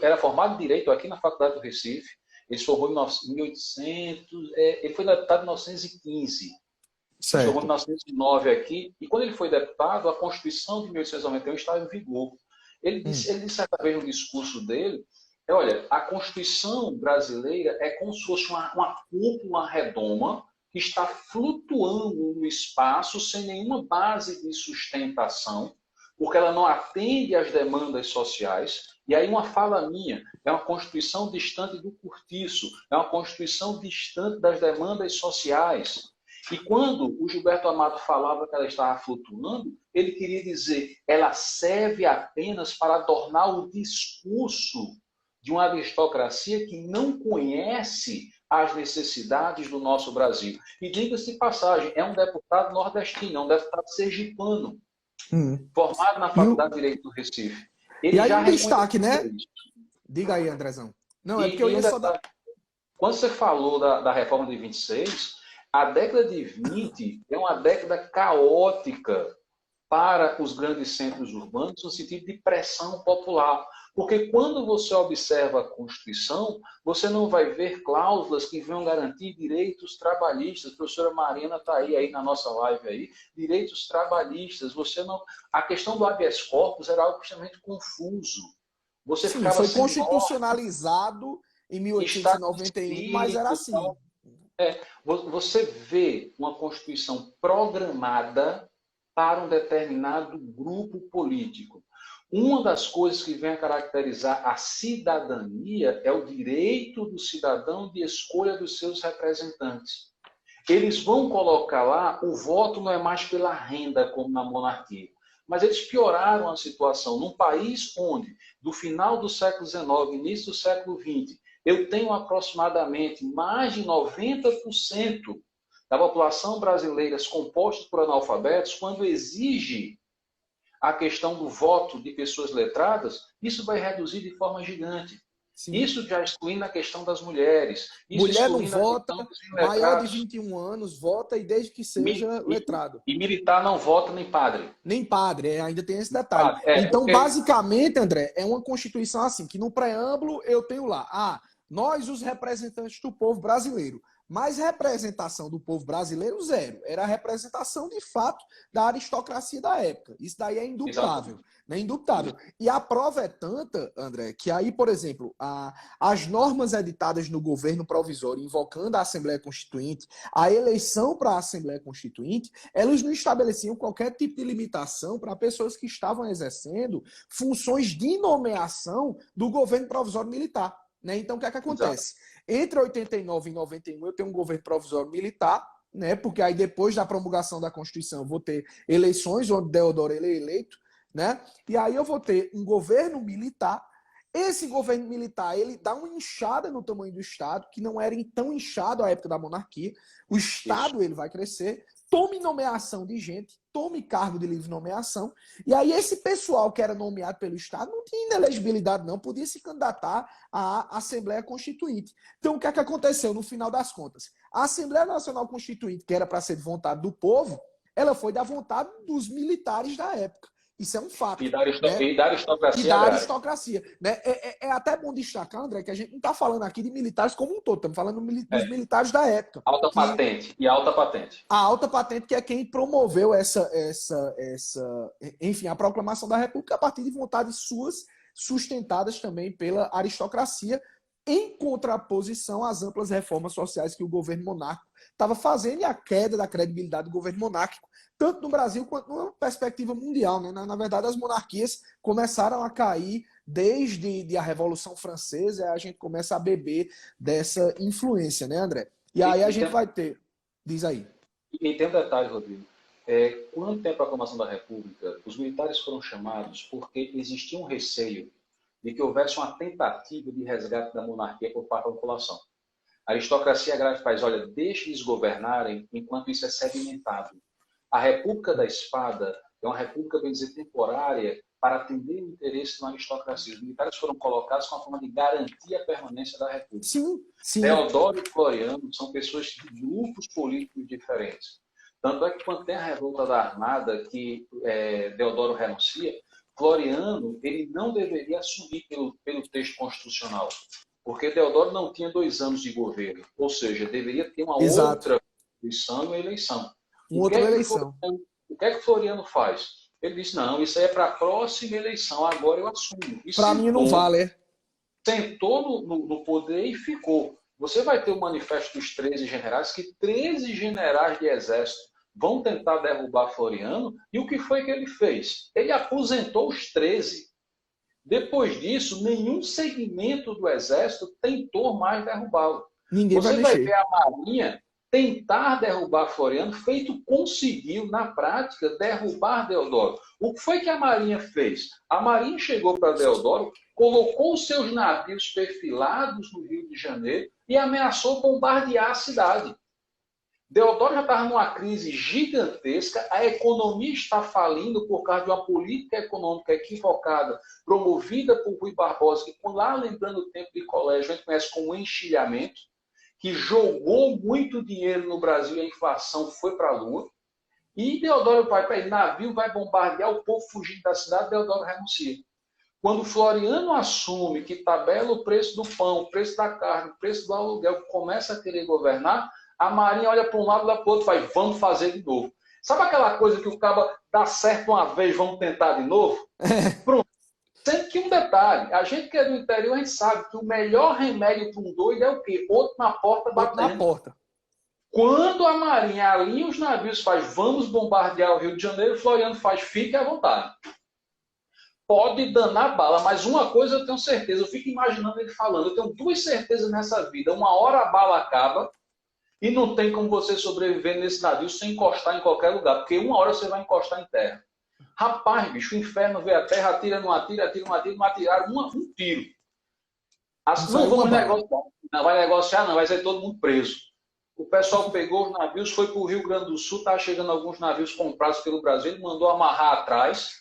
era formado em Direito aqui na Faculdade do Recife. Ele se formou em 1800, ele foi deputado em 1915. Ele formou em 1909 aqui, e quando ele foi deputado, a Constituição de 1891 estava em vigor. Ele disse certa vez no discurso dele, olha, a Constituição brasileira é como se fosse uma cúpula redonda que está flutuando no espaço sem nenhuma base de sustentação, porque ela não atende às demandas sociais. E aí uma fala minha, é uma Constituição distante do cortiço, é uma Constituição distante das demandas sociais. E quando o Gilberto Amado falava que ela estava flutuando, ele queria dizer, ela serve apenas para adornar o discurso de uma aristocracia que não conhece as necessidades do nosso Brasil. E diga-se de passagem, é um deputado nordestino, é um deputado sergipano, formado na Faculdade de Direito do Recife. Ele e aí já um destaque, né? Isso. Diga aí, Andrezão. Não, é porque eu ia só dar... Quando você falou da reforma de 26... A década de 20 é uma década caótica para os grandes centros urbanos no sentido de pressão popular. Porque quando você observa a Constituição, você não vai ver cláusulas que venham garantir direitos trabalhistas. A professora Mariana está aí na nossa live aí, direitos trabalhistas. Você não... A questão do habeas corpus era algo extremamente confuso. Você Sim, foi constitucionalizado em 1891, mas era assim. Você vê uma Constituição programada para um determinado grupo político. Uma das coisas que vem a caracterizar a cidadania é o direito do cidadão de escolha dos seus representantes. Eles vão colocar lá, o voto não é mais pela renda, como na monarquia. Mas eles pioraram a situação. Num país onde, do final do século XIX, início do século XX, eu tenho aproximadamente mais de 90% da população brasileira composta por analfabetos, quando exige a questão do voto de pessoas letradas, isso vai reduzir de forma gigante. Sim. Isso já excluindo a questão das mulheres. Mulher não vota, maior de 21 anos vota e desde que seja letrado. E militar não vota nem padre. Nem padre, ainda tem esse detalhe. Então, basicamente, André, é uma Constituição assim, que no preâmbulo eu tenho lá, nós, os representantes do povo brasileiro. Mas representação do povo brasileiro, zero. Era a representação, de fato, da aristocracia da época. Isso daí é indubitável. Né? Indubitável. E a prova é tanta, André, que aí, por exemplo, as normas editadas no governo provisório, invocando a Assembleia Constituinte, a eleição para a Assembleia Constituinte, elas não estabeleciam qualquer tipo de limitação para pessoas que estavam exercendo funções de nomeação do governo provisório militar. Né? Então, o que é que acontece? Exato. Entre 89 e 91, eu tenho um governo provisório militar, né? Porque aí depois da promulgação da Constituição eu vou ter eleições, onde Deodoro ele é eleito, né? E aí eu vou ter um governo militar. Esse governo militar, ele dá uma inchada no tamanho do Estado, que não era tão inchado à época da monarquia. O Estado ele vai crescer, tome nomeação de gente, tome cargo de livre nomeação, e aí esse pessoal que era nomeado pelo Estado não tinha inelegibilidade não, podia se candidatar à Assembleia Constituinte. Então o que é que aconteceu no final das contas? A Assembleia Nacional Constituinte, que era para ser de vontade do povo, ela foi da vontade dos militares da época. Isso é um fato. E da E aristocracia da agrária. aristocracia. Né? É até bom destacar, André, que a gente não está falando aqui de militares como um todo, estamos falando dos militares da época. Alta patente e alta patente. A alta patente, que é quem promoveu enfim, a proclamação da República a partir de vontades suas, sustentadas também pela aristocracia, em contraposição às amplas reformas sociais que o governo monárquico estava fazendo e a queda da credibilidade do governo monárquico, tanto no Brasil quanto numa perspectiva mundial. Né? Na verdade, as monarquias começaram a cair desde a Revolução Francesa, a gente começa a beber dessa influência, né, André? E aí a gente vai ter... Diz aí. E tem um detalhe, Rodrigo. Quando tem a proclamação da República, os militares foram chamados porque existia um receio de que houvesse uma tentativa de resgate da monarquia por parte da população. A aristocracia agrária faz, olha, deixe eles governarem enquanto isso é sedimentado. A República da Espada é uma república, bem dizer, temporária para atender o interesse da aristocracia. Os militares foram colocados com a forma de garantir a permanência da República. Sim, sim. Deodoro e Floriano são pessoas de grupos políticos diferentes. Tanto é que quando tem a revolta da Armada, que Deodoro renuncia, Floriano ele não deveria assumir pelo texto constitucional, porque Deodoro não tinha 2 anos de governo, ou seja, deveria ter uma outra constituição e uma eleição. O que é que Floriano faz? Ele disse, não, isso aí é para a próxima eleição, agora eu assumo. Para mim não vale. Sentou no poder e ficou. Você vai ter o manifesto dos 13 generais, que 13 generais de exército vão tentar derrubar Floriano, e o que foi que ele fez? Ele aposentou os 13. Depois disso, nenhum segmento do exército tentou mais derrubá-lo. Ninguém vai Você vai ver a Marinha tentar derrubar Floriano, feito conseguiu, na prática, derrubar Deodoro. O que foi que a Marinha fez? A Marinha chegou para Deodoro, colocou os seus navios perfilados no Rio de Janeiro e ameaçou bombardear a cidade. Deodoro já estava numa crise gigantesca, a economia está falindo por causa de uma política econômica equivocada, promovida por Rui Barbosa, que lá, lembrando o tempo de colégio, a gente conhece como enchilhamento, que jogou muito dinheiro no Brasil e a inflação foi para a lua. E Deodoro vai para ele, navio vai bombardear o povo fugindo da cidade, Deodoro renuncia. Quando Floriano assume que tabela o preço do pão, o preço da carne, o preço do aluguel, começa a querer governar, a Marinha olha para um lado e para o outro e faz, vamos fazer de novo. Sabe aquela coisa que o cara dá certo uma vez, vamos tentar de novo? Pronto. Sendo que um detalhe, a gente que é do interior, a gente sabe que o melhor remédio para um doido é o quê? Outro na porta batendo. Outro na porta. Quando a Marinha alinha os navios, faz, vamos bombardear o Rio de Janeiro, Floriano faz, fique à vontade. Pode danar bala, mas uma coisa eu tenho certeza, eu fico imaginando ele falando, eu tenho 2 certezas nessa vida, uma hora a bala acaba e não tem como você sobreviver nesse navio sem encostar em qualquer lugar, porque uma hora você vai encostar em terra. Rapaz, bicho, o inferno veio a terra, atira, não atiraram um tiro. Não vamos negociar, não vai negociar, não, vai ser todo mundo preso. O pessoal pegou os navios, foi para o Rio Grande do Sul, estava chegando alguns navios comprados pelo Brasil, ele mandou amarrar atrás,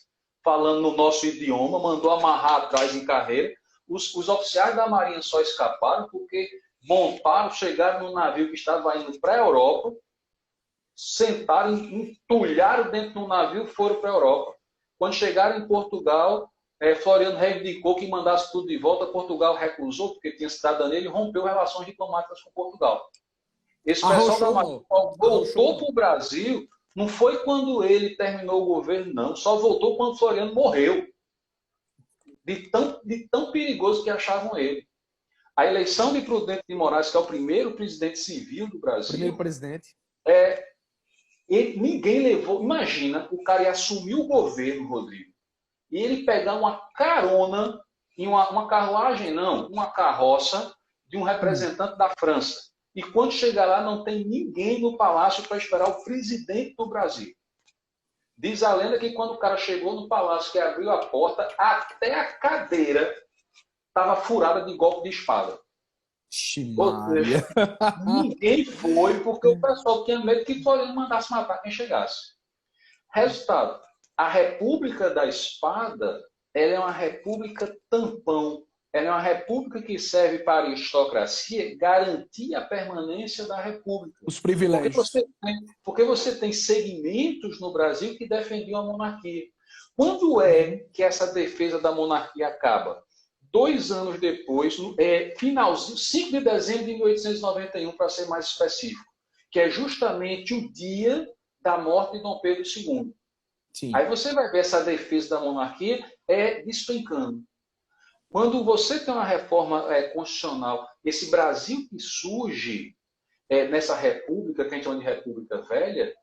falando no nosso idioma, mandou amarrar atrás em carreira. Os oficiais da Marinha só escaparam porque montaram, chegaram no navio que estava indo para a Europa, sentaram, entulharam dentro do navio e foram para a Europa. Quando chegaram em Portugal, Floriano reivindicou que mandasse tudo de volta, Portugal recusou, porque tinha cidadania, e rompeu relações diplomáticas com Portugal. Esse pessoal da Marinha voltou para o Brasil, não foi quando ele terminou o governo, não, só voltou quando Floriano morreu. De tão perigoso que achavam ele. A eleição de Prudente de Moraes, que é o primeiro presidente civil do Brasil. Primeiro presidente. Ninguém levou. Imagina, o cara ia assumir o governo, Rodrigo, e ele pegar uma carona em uma carruagem, não, uma carroça de um representante da França. E quando chegar lá, não tem ninguém no palácio para esperar o presidente do Brasil. Diz a lenda que quando o cara chegou no palácio, que abriu a porta, até a cadeira estava furada de golpe de espada. Ximaria. Ninguém foi, porque o pessoal tinha medo que Floriano mandasse matar quem chegasse. Resultado, a República da Espada, ela é uma república tampão. Ela é uma república que serve para a aristocracia garantir a permanência da república. Os privilégios. Porque você tem segmentos no Brasil que defendiam a monarquia. Quando é que essa defesa da monarquia acaba? 2 anos depois, finalzinho, 5 de dezembro de 1891, para ser mais específico, que é justamente o dia da morte de Dom Pedro II. Sim. Aí você vai ver essa defesa da monarquia despencando. Quando você tem uma reforma constitucional, esse Brasil que surge nessa república, que a gente chama de República Velha,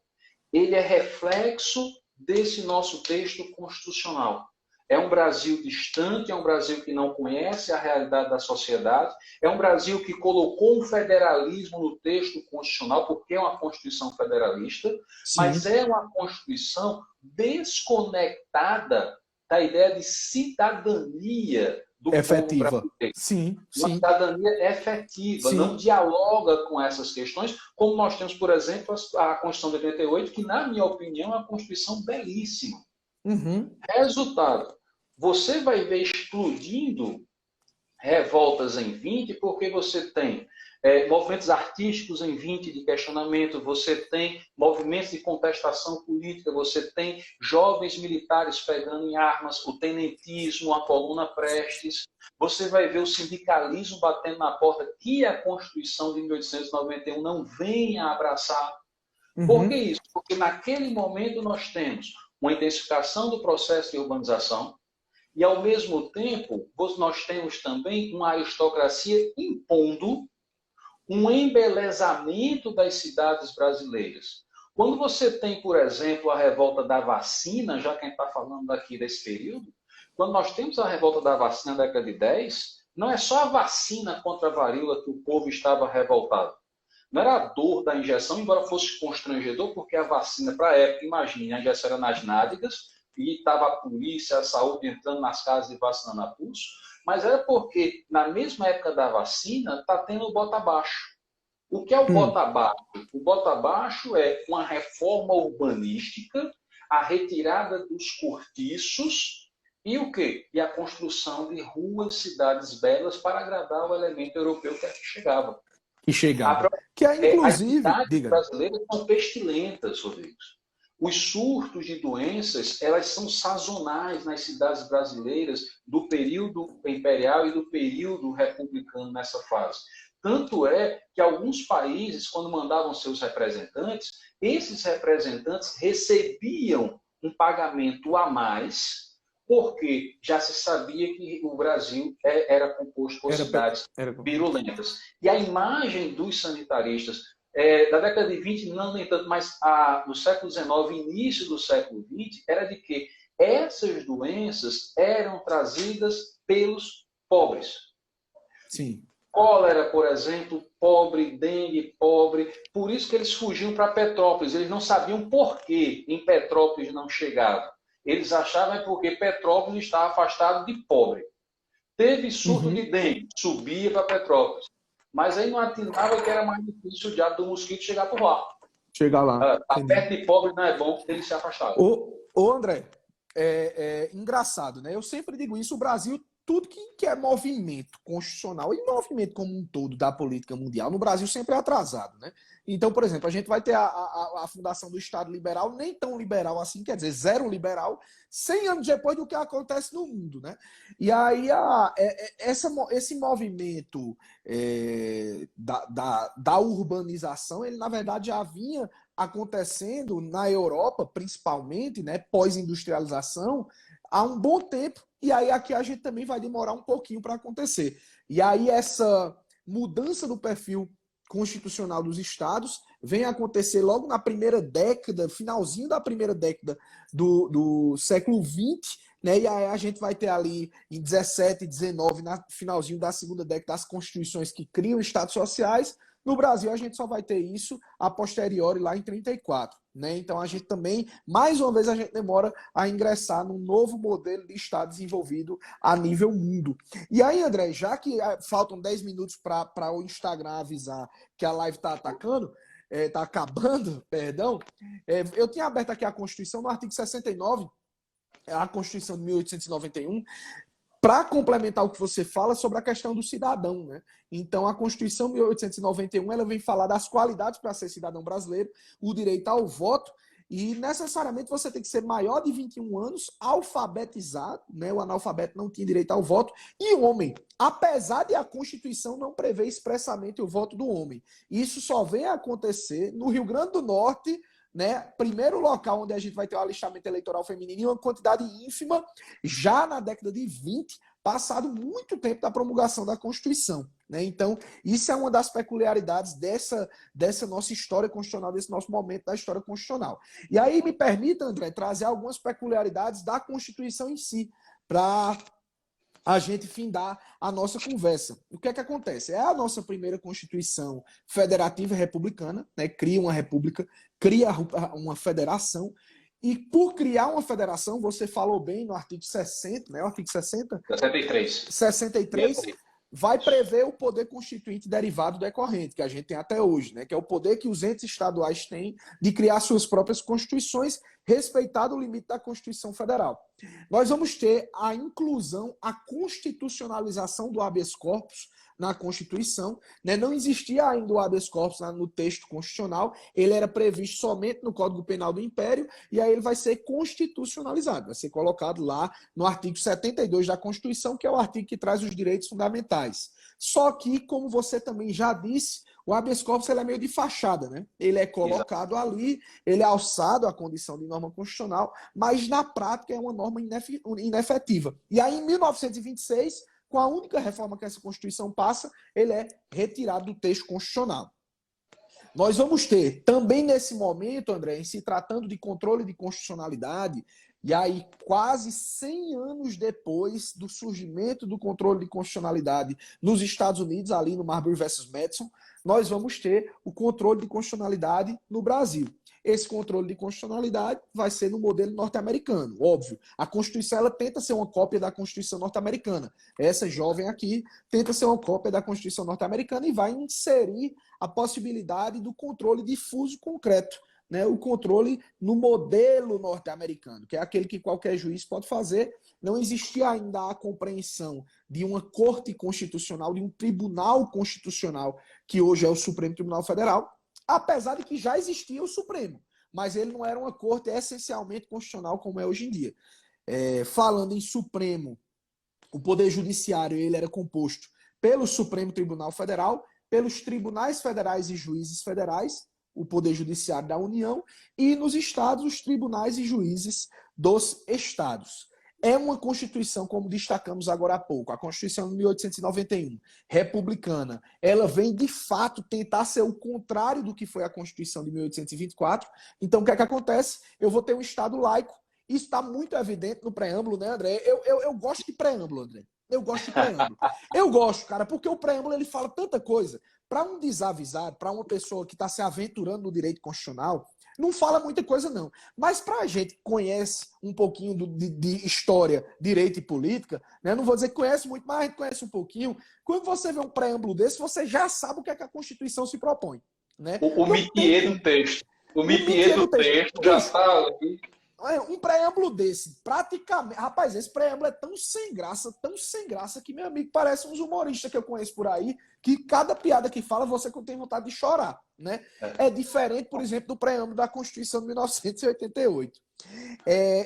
ele é reflexo desse nosso texto constitucional. É um Brasil distante, é um Brasil que não conhece a realidade da sociedade, é um Brasil que colocou um federalismo no texto constitucional, porque é uma Constituição federalista, Sim. mas é uma Constituição desconectada da ideia de cidadania do efetiva. povo brasileiro. Sim, Uma sim. cidadania efetiva, Sim. não dialoga com essas questões, como nós temos, por exemplo, a Constituição de 88, que, na minha opinião, é uma Constituição belíssima. Uhum. Resultado, você vai ver explodindo revoltas em 20, porque você tem movimentos artísticos em 20 de questionamento, você tem movimentos de contestação política, você tem jovens militares pegando em armas, o tenentismo, a coluna Prestes, você vai ver o sindicalismo batendo na porta que a Constituição de 1891 não vem a abraçar. Por que isso? Porque naquele momento nós temos uma intensificação do processo de urbanização, e, ao mesmo tempo, nós temos também uma aristocracia impondo um embelezamento das cidades brasileiras. Quando você tem, por exemplo, a revolta da vacina, já que a gente está falando aqui desse período, quando nós temos a revolta da vacina na década de 10, não é só a vacina contra a varíola que o povo estava revoltado. Não era a dor da injeção, embora fosse constrangedor, porque a vacina, para a época, imagine, a injeção era nas nádegas, e estava a polícia, a saúde entrando nas casas e vacinando a pulso, mas era porque, na mesma época da vacina, está tendo o bota abaixo. O que é o bota abaixo? O bota abaixo é uma reforma urbanística, a retirada dos cortiços e o quê? E a construção de ruas, cidades belas para agradar o elemento europeu que aqui chegava. Que chegava. Que é, inclusive... As cidades brasileiras são pestilentas, Rodrigues. Os surtos de doenças, elas são sazonais nas cidades brasileiras do período imperial e do período republicano nessa fase. Tanto é que alguns países, quando mandavam seus representantes, esses representantes recebiam um pagamento a mais, porque já se sabia que o Brasil era composto por cidades virulentas. E a imagem dos sanitaristas da década de 20, não nem tanto, mas no século XIX, início do século XX, era de que essas doenças eram trazidas pelos pobres. Sim. Cólera, por exemplo, pobre, dengue, pobre. Por isso que eles fugiam para Petrópolis. Eles não sabiam por que em Petrópolis não chegavam. Eles achavam porque Petrópolis estava afastado de pobre. Teve surto de dengue, subia para Petrópolis. Mas aí não atinava que era mais difícil o diabo do mosquito chegar por lá. Chegar lá. Perto de pobre não é bom, ele se afastava. Ô André, é engraçado, né? Eu sempre digo isso, o Brasil, tudo que é movimento constitucional e movimento como um todo da política mundial, no Brasil sempre é atrasado, né? Então, por exemplo, a gente vai ter a fundação do Estado liberal, nem tão liberal assim, quer dizer, zero liberal, 100 anos depois do que acontece no mundo, né? E aí, esse movimento da urbanização, ele, na verdade, já vinha acontecendo na Europa, principalmente, né, pós-industrialização, há um bom tempo, e aí aqui a gente também vai demorar um pouquinho para acontecer. E aí essa mudança do perfil constitucional dos estados vem acontecer logo na primeira década, finalzinho da primeira década do século XX, né? E aí a gente vai ter ali em 17, 19, no finalzinho da segunda década, as constituições que criam estados sociais. No Brasil, a gente só vai ter isso a posteriori, lá em 34. Né? Então, a gente também, mais uma vez, a gente demora a ingressar num novo modelo de Estado desenvolvido a nível mundo. E aí, André, já que faltam 10 minutos para o Instagram avisar que a live está acabando, perdão, eu tinha aberto aqui a Constituição no artigo 69, a Constituição de 1891, para complementar o que você fala sobre a questão do cidadão, né? Então, a Constituição de 1891 ela vem falar das qualidades para ser cidadão brasileiro, o direito ao voto E necessariamente você tem que ser maior de 21 anos, alfabetizado, né? O analfabeto não tinha direito ao voto, e homem, apesar de a Constituição não prever expressamente o voto do homem. Isso só vem a acontecer no Rio Grande do Norte, né? Primeiro local onde a gente vai ter o alistamento eleitoral feminino em uma quantidade ínfima, já na década de 20, passado muito tempo da promulgação da Constituição. Né? Então, isso é uma das peculiaridades dessa nossa história constitucional, desse nosso momento da história constitucional. E aí, me permita, André, trazer algumas peculiaridades da Constituição em si, para a gente findar a nossa conversa. O que é que acontece? É a nossa primeira Constituição federativa e republicana, né? Cria uma república, cria uma federação, e por criar uma federação, você falou bem no artigo 60, né? O artigo 60? 63. 63 vai prever o poder constituinte derivado decorrente, que a gente tem até hoje, né? Que é o poder que os entes estaduais têm de criar suas próprias constituições, respeitado o limite da Constituição Federal. Nós vamos ter a inclusão, a constitucionalização do habeas corpus na Constituição, né? Não existia ainda o habeas corpus no texto constitucional, ele era previsto somente no Código Penal do Império, e aí ele vai ser constitucionalizado, vai ser colocado lá no artigo 72 da Constituição, que é o artigo que traz os direitos fundamentais. Só que, como você também já disse, o habeas corpus ele é meio de fachada, né? Ele é colocado ali, ele é alçado à condição de norma constitucional, mas na prática é uma norma inefetiva. E aí, em 1926, com a única reforma que essa Constituição passa, ele é retirado do texto constitucional. Nós vamos ter, também nesse momento, André, em se tratando de controle de constitucionalidade, e aí quase 100 anos depois do surgimento do controle de constitucionalidade nos Estados Unidos, ali no Marbury versus Madison, nós vamos ter o controle de constitucionalidade no Brasil. Esse controle de constitucionalidade vai ser no modelo norte-americano, óbvio. A Constituição ela tenta ser uma cópia da Constituição norte-americana. Essa jovem aqui tenta ser uma cópia da Constituição norte-americana e vai inserir a possibilidade do controle difuso concreto, né? O controle no modelo norte-americano, que é aquele que qualquer juiz pode fazer. Não existia ainda a compreensão de uma corte constitucional, de um tribunal constitucional, que hoje é o Supremo Tribunal Federal, apesar de que já existia o Supremo, mas ele não era uma corte essencialmente constitucional como é hoje em dia. Falando em Supremo, o Poder Judiciário ele era composto pelo Supremo Tribunal Federal, pelos tribunais federais e juízes federais, o Poder Judiciário da União, e nos estados, os tribunais e juízes dos estados. É uma Constituição, como destacamos agora há pouco, a Constituição de 1891, republicana, ela vem de fato tentar ser o contrário do que foi a Constituição de 1824. Então, o que é que acontece? Eu vou ter um Estado laico, isso está muito evidente no preâmbulo, né, André? Eu gosto de preâmbulo, André. Eu gosto de preâmbulo. Eu gosto, cara, porque o preâmbulo ele fala tanta coisa. Para um desavisado, para uma pessoa que está se aventurando no direito constitucional, não fala muita coisa, não. Mas para a gente que conhece um pouquinho de história, direito e política, né? Não vou dizer que conhece muito, mas a gente conhece um pouquinho. Quando você vê um preâmbulo desse, você já sabe o que é que a Constituição se propõe. Né? O métier do texto. O métier do texto já está ali. Um preâmbulo desse, praticamente... Rapaz, esse preâmbulo é tão sem graça, que, meu amigo, parece uns humoristas que eu conheço por aí, que cada piada que fala, você tem vontade de chorar, né? É diferente, por exemplo, do preâmbulo da Constituição de 1988.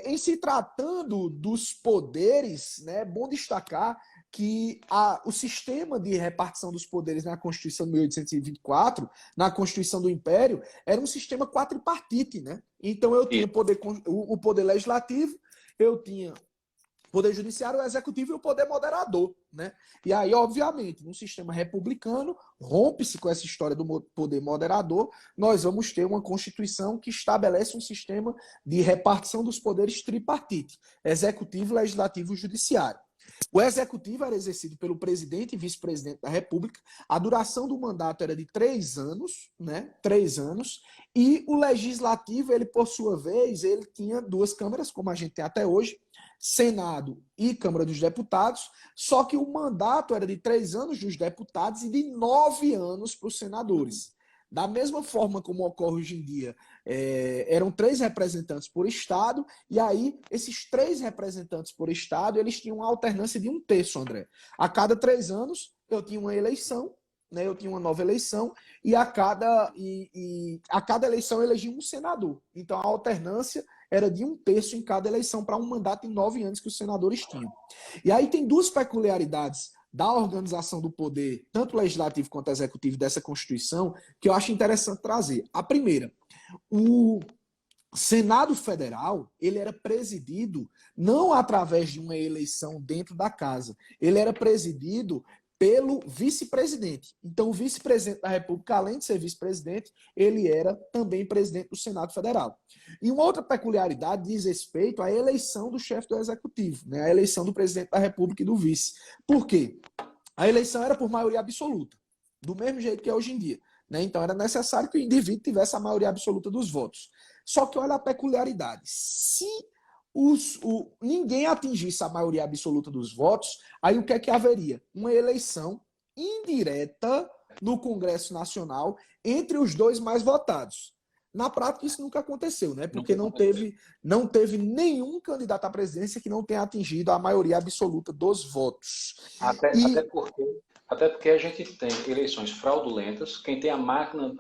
Em se tratando dos poderes, né, é bom destacar que o sistema de repartição dos poderes na Constituição de 1824, na Constituição do Império, era um sistema quadripartite, né? Então eu tinha o poder legislativo, eu tinha o poder judiciário, o executivo e o poder moderador, né? E aí, obviamente, num sistema republicano, rompe-se com essa história do poder moderador, nós vamos ter uma Constituição que estabelece um sistema de repartição dos poderes tripartite, executivo, legislativo e judiciário. O executivo era exercido pelo presidente e vice-presidente da República, a duração do mandato era de 3 anos, né? 3 anos, e o legislativo, ele por sua vez, ele tinha 2 câmaras, como a gente tem até hoje, Senado e Câmara dos Deputados, só que o mandato era de 3 anos dos deputados e de 9 anos para os senadores. Da mesma forma como ocorre hoje em dia, eram 3 representantes por estado, e aí esses 3 representantes por estado, eles tinham uma alternância de 1/3, André. A cada 3 anos, eu tinha uma eleição, né, eu tinha uma nova eleição e a cada eleição eu elegia um senador. Então a alternância era de 1/3 em cada eleição para um mandato em 9 anos que os senadores tinham. E aí tem duas peculiaridades da organização do poder, tanto legislativo quanto executivo dessa Constituição, que eu acho interessante trazer. A primeira, o Senado Federal, ele era presidido não através de uma eleição dentro da casa, ele era presidido pelo vice-presidente. Então, o vice-presidente da República, além de ser vice-presidente, ele era também presidente do Senado Federal. E uma outra peculiaridade diz respeito à eleição do chefe do Executivo, né? A eleição do presidente da República e do vice. Por quê? A eleição era por maioria absoluta, do mesmo jeito que é hoje em dia, né? Então, era necessário que o indivíduo tivesse a maioria absoluta dos votos. Só que olha a peculiaridade. Se ninguém atingisse a maioria absoluta dos votos, aí o que é que haveria? Uma eleição indireta no Congresso Nacional entre os dois mais votados. Na prática, isso nunca aconteceu, né? Porque não teve nenhum candidato à presidência que não tenha atingido a maioria absoluta dos votos. Até porque a gente tem eleições fraudulentas, quem tem a máquina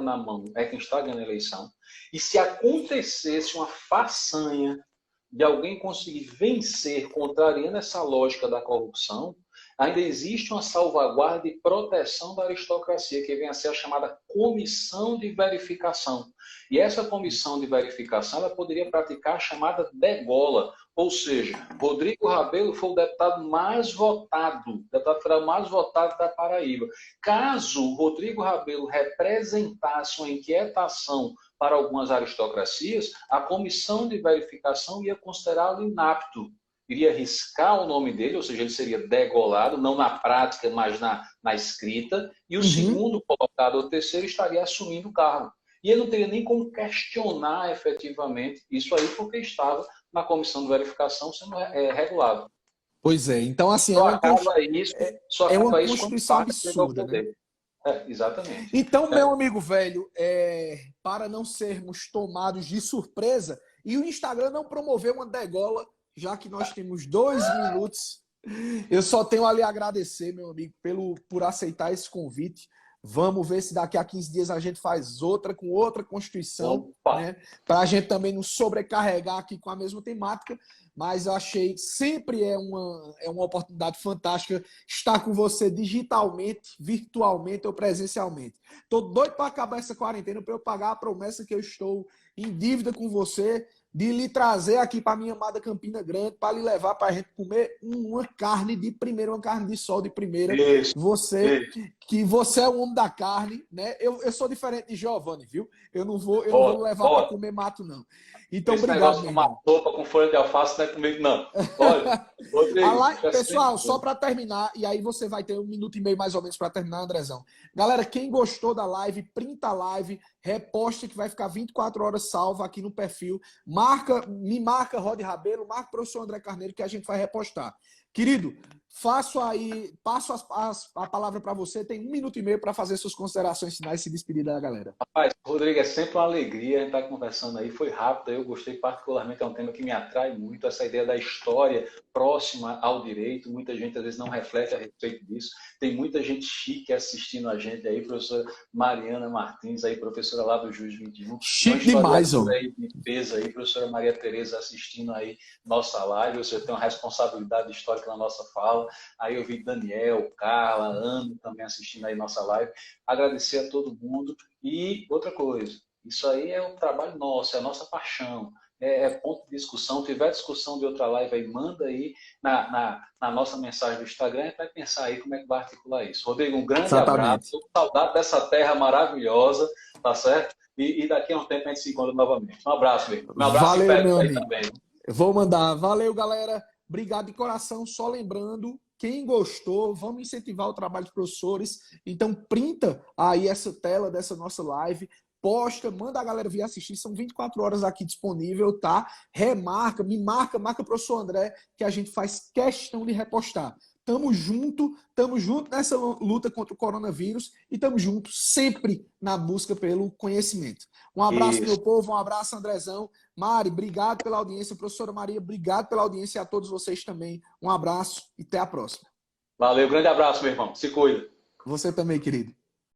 na mão é quem está ganhando a eleição. E se acontecesse uma façanha de alguém conseguir vencer, contrariando essa lógica da corrupção, ainda existe uma salvaguarda e proteção da aristocracia, que vem a ser a chamada comissão de verificação. E essa comissão de verificação ela poderia praticar a chamada degola, ou seja, Rodrigo Rabelo foi o deputado federal mais votado da Paraíba. Caso Rodrigo Rabelo representasse uma inquietação para algumas aristocracias, a comissão de verificação ia considerá-lo inapto. Iria riscar o nome dele, ou seja, ele seria degolado, não na prática, mas na escrita, e o segundo colocado, ou terceiro, estaria assumindo o cargo. E ele não teria nem como questionar efetivamente isso aí, porque estava na comissão de verificação sendo regulado. Pois é, então assim, só acaba isso Constituição absurda, né? Exatamente. Então, meu amigo velho, para não sermos tomados de surpresa, e o Instagram não promoveu uma degola, já que nós temos 2 minutos, eu só tenho ali a agradecer, meu amigo, por aceitar esse convite. Vamos ver se daqui a 15 dias a gente faz outra com outra Constituição, né? Para a gente também não sobrecarregar aqui com a mesma temática. Mas eu achei sempre é uma oportunidade fantástica estar com você digitalmente, virtualmente ou presencialmente. Estou doido para acabar essa quarentena para eu pagar a promessa que eu estou em dívida com você de lhe trazer aqui para a minha amada Campina Grande, para lhe levar para a gente comer uma carne de primeira, uma carne de sol de primeira. Isso, que você é o homem da carne, né? Eu sou diferente de Giovanni, viu? Eu não vou lhe levar para comer mato, não. Então, esse obrigado, negócio de uma sopa com folha de alface não é comigo, não. Olha, pessoal, só para terminar, e aí você vai ter 1 minuto e meio mais ou menos para terminar, Andrezão. Galera, quem gostou da live, printa a live, reposta que vai ficar 24 horas salva aqui no perfil. Me marca Rod Rabelo, marca o professor André Carneiro que a gente vai repostar. Querido, passo a palavra para você, tem 1 minuto e meio para fazer suas considerações finais e se despedir da galera. Rapaz, Rodrigo, é sempre uma alegria a gente estar conversando aí, foi rápido, eu gostei particularmente, é um tema que me atrai muito, essa ideia da história próxima ao direito, muita gente às vezes não reflete a respeito disso, tem muita gente chique assistindo a gente aí, professora Mariana Martins, aí, professora lá do Jus 21. Chique demais, ó. Aí, de peso aí, professora Maria Tereza assistindo aí nossa live, você tem uma responsabilidade histórica na nossa fala. Aí eu vi Daniel, Carla, Ana também assistindo aí nossa live. Agradecer a todo mundo. E outra coisa, isso aí é um trabalho nosso, é a nossa paixão. É ponto de discussão. Se tiver discussão de outra live aí, manda aí na nossa mensagem do Instagram e vai pensar aí como é que vai articular isso. Rodrigo, um grande abraço. Estou com saudade dessa terra maravilhosa, tá certo? E daqui a um tempo a gente se encontra novamente. Um abraço, meu. Um abraço. Valeu, meu amigo. Também. Vou mandar. Valeu, galera. Obrigado de coração. Só lembrando, quem gostou, vamos incentivar o trabalho dos professores. Então, printa aí essa tela dessa nossa live, posta, manda a galera vir assistir. São 24 horas aqui disponível, tá? Remarca, marca o professor André, que a gente faz questão de repostar. Tamo junto nessa luta contra o coronavírus e tamo junto sempre na busca pelo conhecimento. Um abraço, meu povo, um abraço, Andrezão. Mari, obrigado pela audiência. Professora Maria, obrigado pela audiência e a todos vocês também. Um abraço e até a próxima. Valeu, grande abraço, meu irmão. Se cuida. Você também, querido.